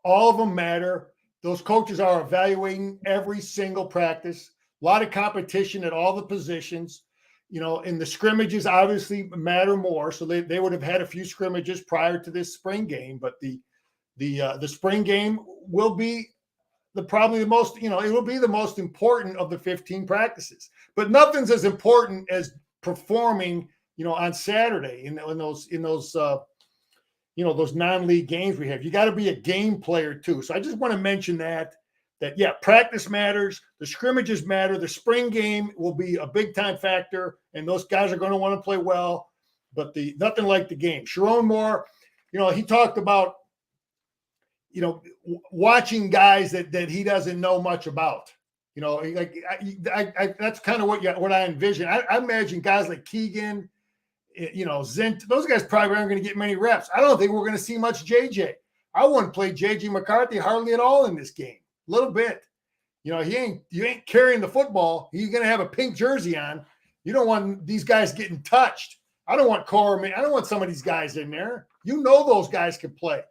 All of them matter. Those coaches are evaluating every single practice. A lot of competition at all the positions. And the scrimmages obviously matter more. So they would have had a few scrimmages prior to this spring game, but the spring game will be probably the most, it will be the most important of the 15 practices. But nothing's as important as performing, on Saturday in those those non-league games we have. You got to be a game player too. So I just want to mention that practice matters, the scrimmages matter, the spring game will be a big time factor, and those guys are going to want to play well, but nothing like the game. Sharon Moore, he talked about, watching guys that he doesn't know much about, that's kind of what I envision. I imagine guys like Keegan, Zint, those guys probably aren't going to get many reps. I don't think we're going to see much JJ. I wouldn't play JJ McCarthy hardly at all in this game. A little bit. You ain't carrying the football. You're going to have a pink jersey on. You don't want these guys getting touched. I don't want Corum. I don't want some of these guys in there. Those guys can play.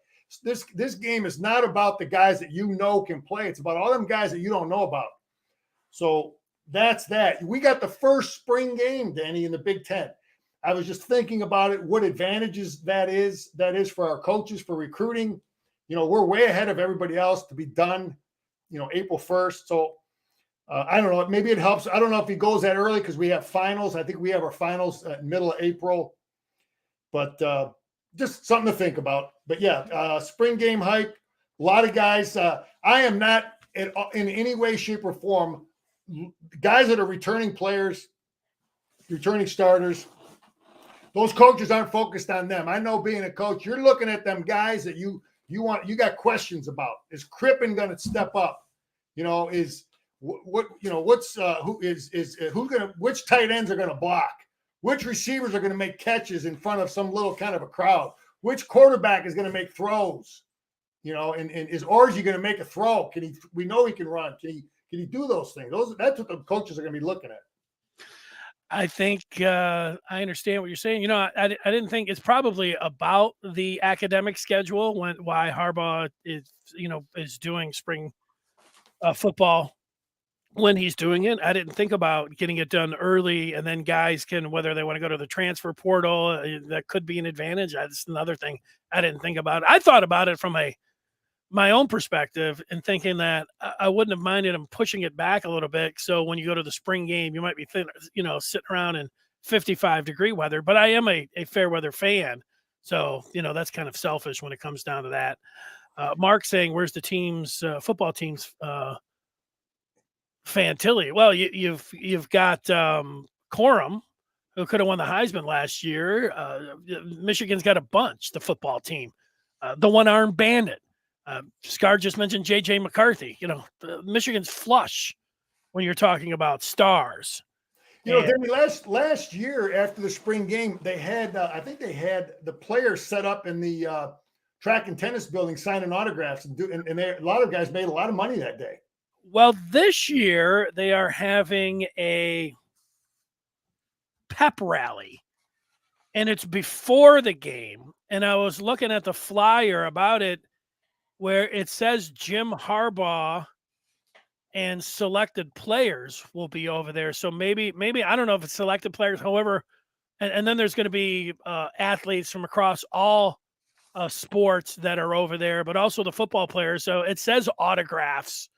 This game is not about the guys that can play. It's about all them guys that you don't know about. So that's that. We got the first spring game, Danny, in the Big Ten. I was just thinking about it, what advantages that is for our coaches, for recruiting. We're way ahead of everybody else to be done, April 1st. So I don't know. Maybe it helps. I don't know if he goes that early because we have finals. I think we have our finals middle of April. But just something to think about. But spring game hype. A lot of guys. I am not in any way, shape, or form. Guys that are returning players, returning starters. Those coaches aren't focused on them. I know, being a coach, you're looking at them guys that you got questions about. Is Crippen going to step up? Which tight ends are going to block? Which receivers are going to make catches in front of some little kind of a crowd? Which quarterback is going to make throws? And is Orji going to make a throw? We know he can run. Can he do those things? That's what the coaches are going to be looking at. I think I understand what you're saying. I didn't think it's probably about the academic schedule why Harbaugh is doing spring football when he's doing it. I didn't think about getting it done early, and then guys can, whether they want to go to the transfer portal, that could be an advantage. That's another thing I didn't think about. I thought about it from my own perspective and thinking that I wouldn't have minded him pushing it back a little bit. So when you go to the spring game, you might be sitting around in 55-degree weather. But I am a fair weather fan, so that's kind of selfish when it comes down to that. Mark saying, "Where's the team's football team's Fantilli?" Well, you've got Corum, who could have won the Heisman last year. Michigan's got a bunch. The football team, the one-armed bandit. Scar just mentioned J.J. McCarthy. Michigan's flush when you're talking about stars. Danny, last year after the spring game, they had I think they had the players set up in the track and tennis building signing autographs, and a lot of guys made a lot of money that day. Well, this year they are having a pep rally, and it's before the game. And I was looking at the flyer about it, where it says Jim Harbaugh and selected players will be over there. So maybe I don't know if it's selected players. However, and then there's going to be athletes from across all sports that are over there, but also the football players. So it says autographs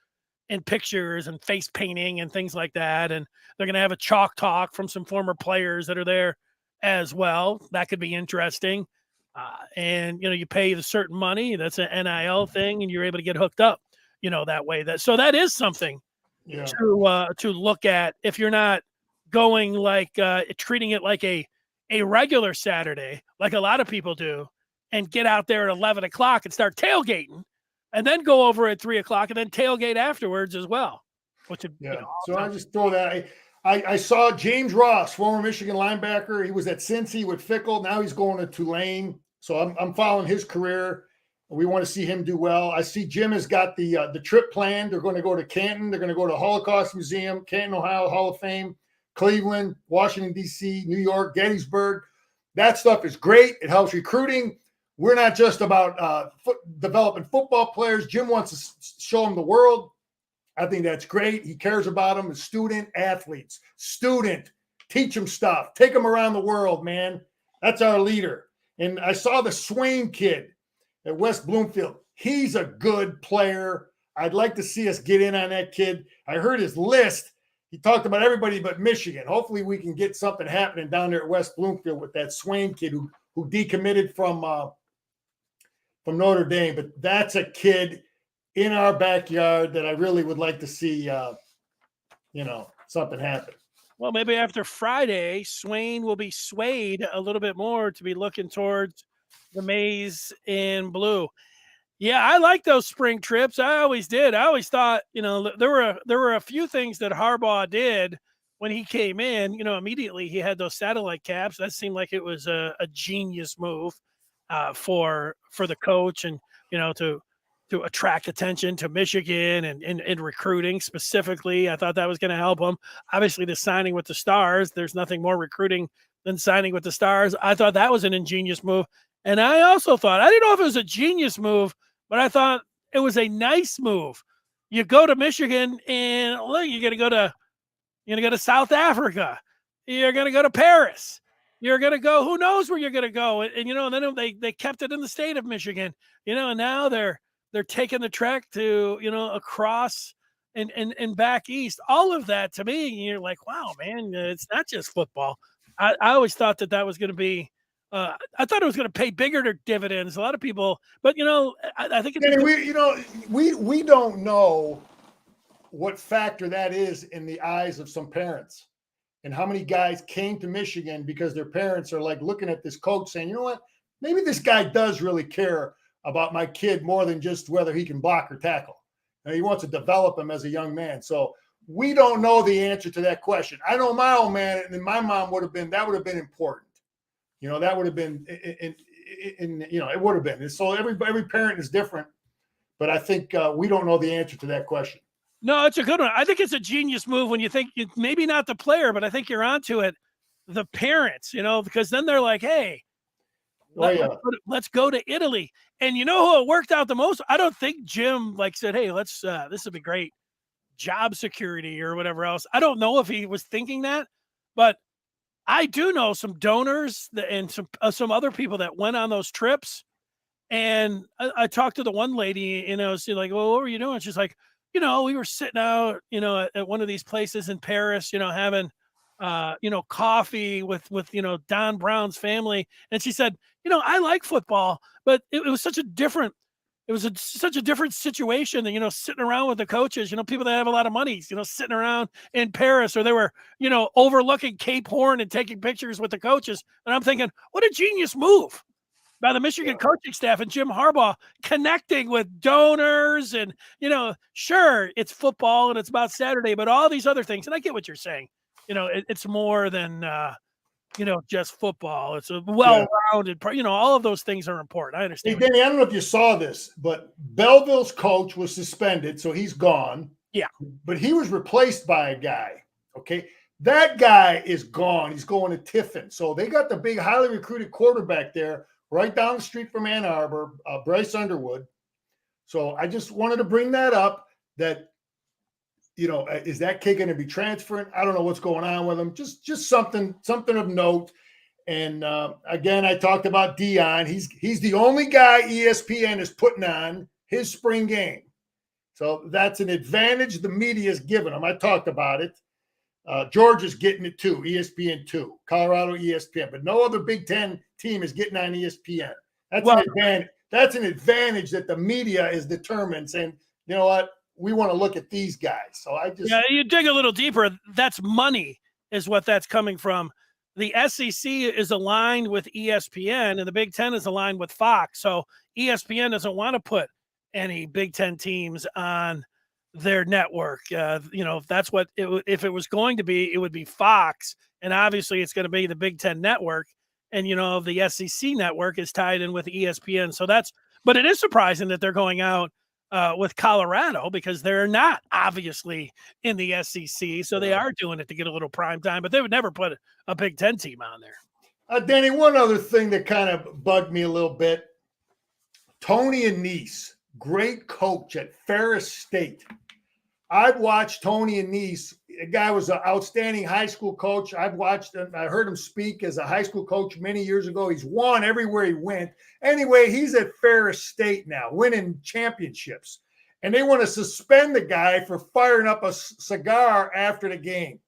and pictures and face painting and things like that. And they're going to have a chalk talk from some former players that are there as well. That could be interesting. And you pay the certain money. That's an NIL thing, and you're able to get hooked up, that way. That is something to look at if you're not going like treating it like a regular Saturday, like a lot of people do, and get out there at 11 o'clock and start tailgating, and then go over at 3 o'clock and then tailgate afterwards as well. So I just throw that. I saw James Ross, former Michigan linebacker. He was at Cincy with Fickle. Now he's going to Tulane. So I'm following his career. We want to see him do well. I see Jim has got the trip planned. They're going to go to Canton. They're going to go to Holocaust Museum, Canton, Ohio Hall of Fame, Cleveland, Washington, D.C., New York, Gettysburg. That stuff is great. It helps recruiting. We're not just about developing football players. Jim wants to show them the world. I think that's great. He cares about them as student athletes. Teach them stuff. Take them around the world, man. That's our leader. And I saw the Swain kid at West Bloomfield. He's a good player. I'd like to see us get in on that kid. I heard his list. He talked about everybody but Michigan. Hopefully we can get something happening down there at West Bloomfield with that Swain kid who decommitted from Notre Dame. But that's a kid in our backyard that I really would like to see, something happen. Well, maybe after Friday, Swain will be swayed a little bit more to be looking towards the maize and blue. Yeah, I like those spring trips. I always did. I always thought, there were a few things that Harbaugh did when he came in. Immediately he had those satellite caps. That seemed like it was a genius move for the coach, and to attract attention to Michigan and recruiting specifically. I thought that was going to help him. Obviously, the signing with the Stars, there's nothing more recruiting than signing with the Stars. I thought that was an ingenious move. And I also thought, I didn't know if it was a genius move, but I thought it was a nice move. You go to Michigan and look, you're going to go to South Africa. You're going to go to Paris. You're going to go, who knows where you're going to go. And then they kept it in the state of Michigan, and now they're taking the trek to, across and back east. All of that to me, you're like, wow, man, it's not just football. I always thought that was going to be, I thought it was going to pay bigger dividends. A lot of people, but I think it's we don't know what factor that is in the eyes of some parents, and how many guys came to Michigan because their parents are like looking at this coach saying, you know what, maybe this guy does really care about my kid more than just whether he can block or tackle. And he wants to develop him as a young man. So we don't know the answer to that question. I know my old man and my mom would have been important. That would have been it would have been. So every parent is different, but I think we don't know the answer to that question. No, it's a good one. I think it's a genius move when you think maybe not the player, but I think you're onto it. The parents, because then they're like, hey, let's go to Italy. And you know who it worked out the most? I don't think Jim said, hey, this would be great job security or whatever else. I don't know if he was thinking that, but I do know some donors and some other people that went on those trips. And I talked to the one lady, and I was like, well, what were you doing? She's like, we were sitting out, at one of these places in Paris, having, coffee with, Don Brown's family. And she said, I like football, but it was such a different, such a different situation than, sitting around with the coaches, people that have a lot of money, sitting around in Paris, or they were, overlooking Cape Horn and taking pictures with the coaches. And I'm thinking, what a genius move by the Michigan coaching staff and Jim Harbaugh, connecting with donors. And, sure, it's football and it's about Saturday, but all these other things. And I get what you're saying. It's more than, just football. It's a well-rounded, all of those things are important. I understand. Hey, Danny, I don't know if you saw this, but Belleville's coach was suspended, so he's gone. Yeah. But he was replaced by a guy, okay? That guy is gone. He's going to Tiffin. So they got the big, highly recruited quarterback there right down the street from Ann Arbor, Bryce Underwood. So I just wanted to bring that up, that, is that kid going to be transferring? I don't know what's going on with him. Just something of note. And again, I talked about Dion. He's the only guy ESPN is putting on his spring game. So that's an advantage the media is giving him. I talked about it. Georgia's getting it too, ESPN 2, Colorado ESPN, but no other Big Ten team is getting on ESPN. That's an advantage. That's an advantage that the media is determined, saying, you know what, we want to look at these guys. So you dig a little deeper. That's money is what that's coming from. The SEC is aligned with ESPN, and the Big Ten is aligned with Fox. So ESPN doesn't want to put any Big Ten teams on their network. That's what if it was going to be, it would be Fox, and obviously it's going to be the Big Ten network, and the SEC network is tied in with ESPN. So but it is surprising that they're going out with Colorado, because they're not obviously in the SEC, so they are doing it to get a little prime time, but they would never put a Big Ten team on there. Danny, one other thing that kind of bugged me a little bit: Tony Annese, great coach at Ferris State. I've watched Tony Annese. The guy was an outstanding high school coach. I've watched him. I heard him speak as a high school coach many years ago. He's won everywhere he went. Anyway, he's at Ferris State now, winning championships. And they want to suspend the guy for firing up a cigar after the game.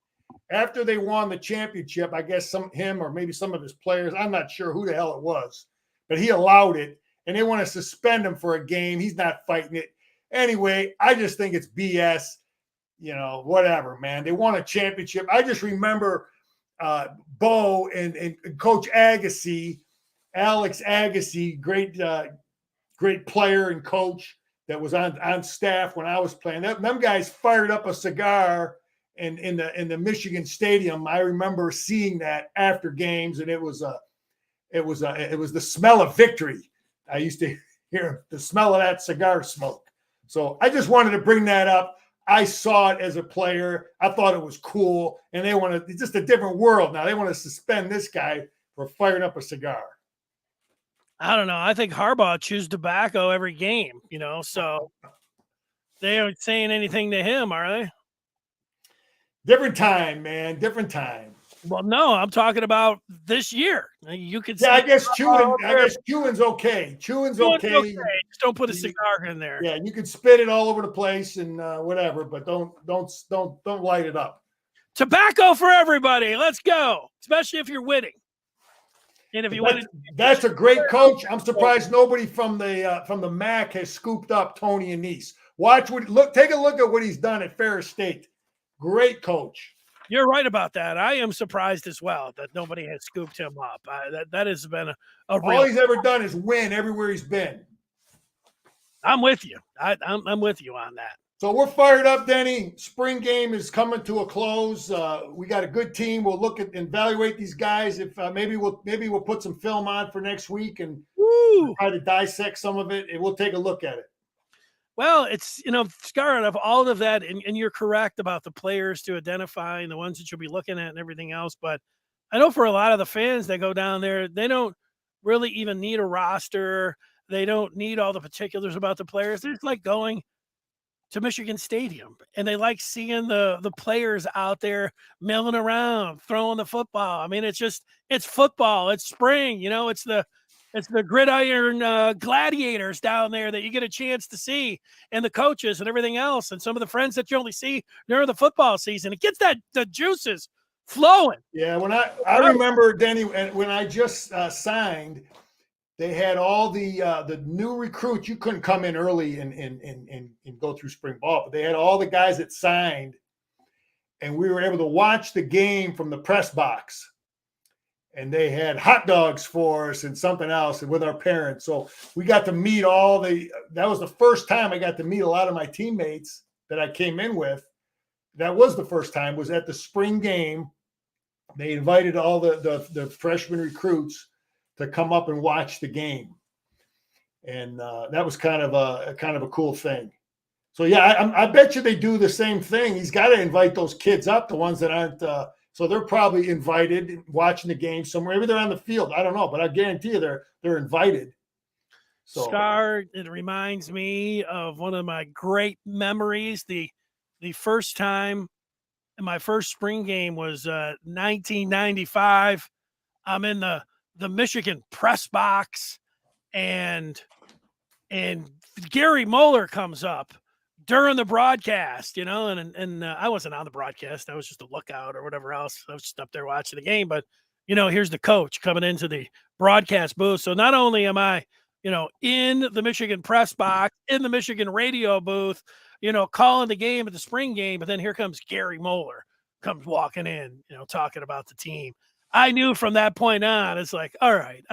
After they won the championship, I guess him or maybe some of his players, I'm not sure who the hell it was, but he allowed it. And they want to suspend him for a game. He's not fighting it. Anyway, I just think it's BS, whatever, man. They won a championship. I just remember Bo and Coach Agassi, Alex Agassi, great player and coach that was on staff when I was playing. Them guys fired up a cigar in the Michigan Stadium. I remember seeing that after games, and it was the smell of victory. I used to hear the smell of that cigar smoke. So I just wanted to bring that up. I saw it as a player. I thought it was cool. And they want to, it's just a different world now. They want to suspend this guy for firing up a cigar. I don't know. I think Harbaugh chews tobacco every game, so they aren't saying anything to him, are they? Different time, man. Different time. Well, no, I'm talking about this year. You could I guess chewing's okay. Chewing's okay. Just don't put a cigar in there. Yeah, you can spit it all over the place and whatever, but don't light it up. Tobacco for everybody. Let's go, especially if you're winning. And if you win, that's a great coach. I'm surprised nobody from the MAC has scooped up Tony Annese. Take a look at what he's done at Ferris State. Great coach. You're right about that. I am surprised as well that nobody has scooped him up. That has been a real. All he's ever done is win everywhere he's been. I'm with you. I'm with you on that. So we're fired up, Denny. Spring game is coming to a close. We got a good team. We'll look at and evaluate these guys. If maybe we'll put some film on for next week and try to dissect some of it, and we'll take a look at it. Well, it's, Scar, of all of that, and you're correct about the players to identify and the ones that you'll be looking at and everything else. But I know for a lot of the fans that go down there, they don't really even need a roster. They don't need all the particulars about the players. They're just like going to Michigan Stadium, and they like seeing the players out there milling around, throwing the football. I mean, it's football. It's spring, it's the gridiron gladiators down there that you get a chance to see, and the coaches and everything else, and some of the friends that you only see during the football season. It gets the juices flowing. Yeah, when I remember, Denny, when I just signed, they had all the new recruits. You couldn't come in early and go through spring ball, but they had all the guys that signed, and we were able to watch the game from the press box. And they had hot dogs for us and something else with our parents. So we got to meet that was the first time I got to meet a lot of my teammates that I came in with. That was the first time, was at the spring game. They invited all the freshman recruits to come up and watch the game. And that was kind of a cool thing. So yeah, I bet you they do the same thing. He's got to invite those kids up, the ones that aren't, so they're probably invited, watching the game somewhere. Maybe they're on the field. I don't know, but I guarantee you they're invited. So Scar, it reminds me of one of my great memories. The first time in my first spring game was 1995. I'm in the Michigan press box, and Gary Moeller comes up during the broadcast, and I wasn't on the broadcast. I was just a lookout or whatever else. I was just up there watching the game, but here's the coach coming into the broadcast booth. So not only am I, in the Michigan press box, in the Michigan radio booth, calling the game at the spring game, but then here comes Gary Moeller comes walking in, talking about the team. I knew from that point on, it's like, all right,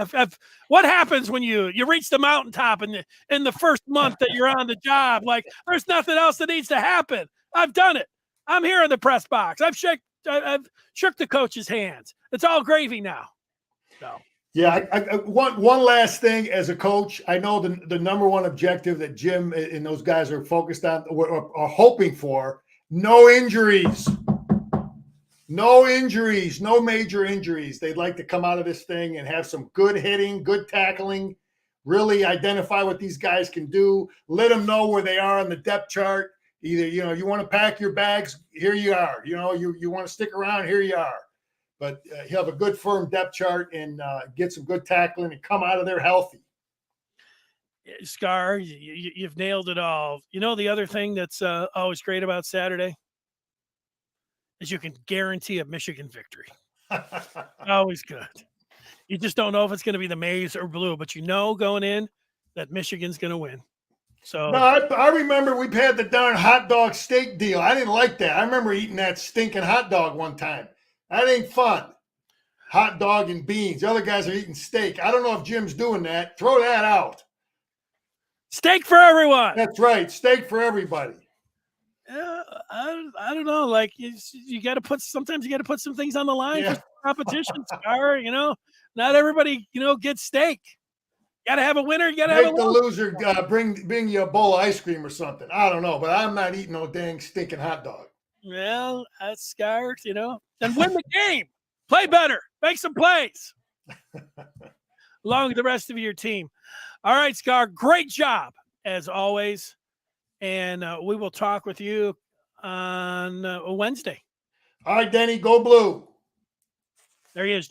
what happens when you reach the mountaintop in the first month that you're on the job? Like, there's nothing else that needs to happen. I've done it. I'm here in the press box. I've shook the coach's hands. It's all gravy now. So. Yeah, one last thing as a coach, I know the number one objective that Jim and those guys are focused on or are hoping for: no injuries. No injuries, no major injuries. They'd like to come out of this thing and have some good hitting, good tackling, really identify what these guys can do, let them know where they are on the depth chart. Either, you want to pack your bags, here you are. You want to stick around, here you are. But you have a good firm depth chart and get some good tackling and come out of there healthy. Scar, you've nailed it all. The other thing that's always great about Saturday is you can guarantee a Michigan victory. Always good. You just don't know if it's going to be the maize or blue, but going in that Michigan's going to win. So no, I remember we had the darn hot dog steak deal. I didn't like that. I remember eating that stinking hot dog one time. That ain't fun. Hot dog and beans. The other guys are eating steak. I don't know if Jim's doing that. Throw that out. Steak for everyone. That's right. Steak for everybody. I don't know. Like you got to put some things on the line for competition. Scar, not everybody, gets steak. You got to have a winner. You got to have a loser. Bring you a bowl of ice cream or something. I don't know, but I'm not eating no dang stinking hot dog. Well, that's Scar, and win the game. Play better. Make some plays. Along with the rest of your team. All right, Scar. Great job as always. And we will talk with you on Wednesday. All right, Denny, go blue. There he is.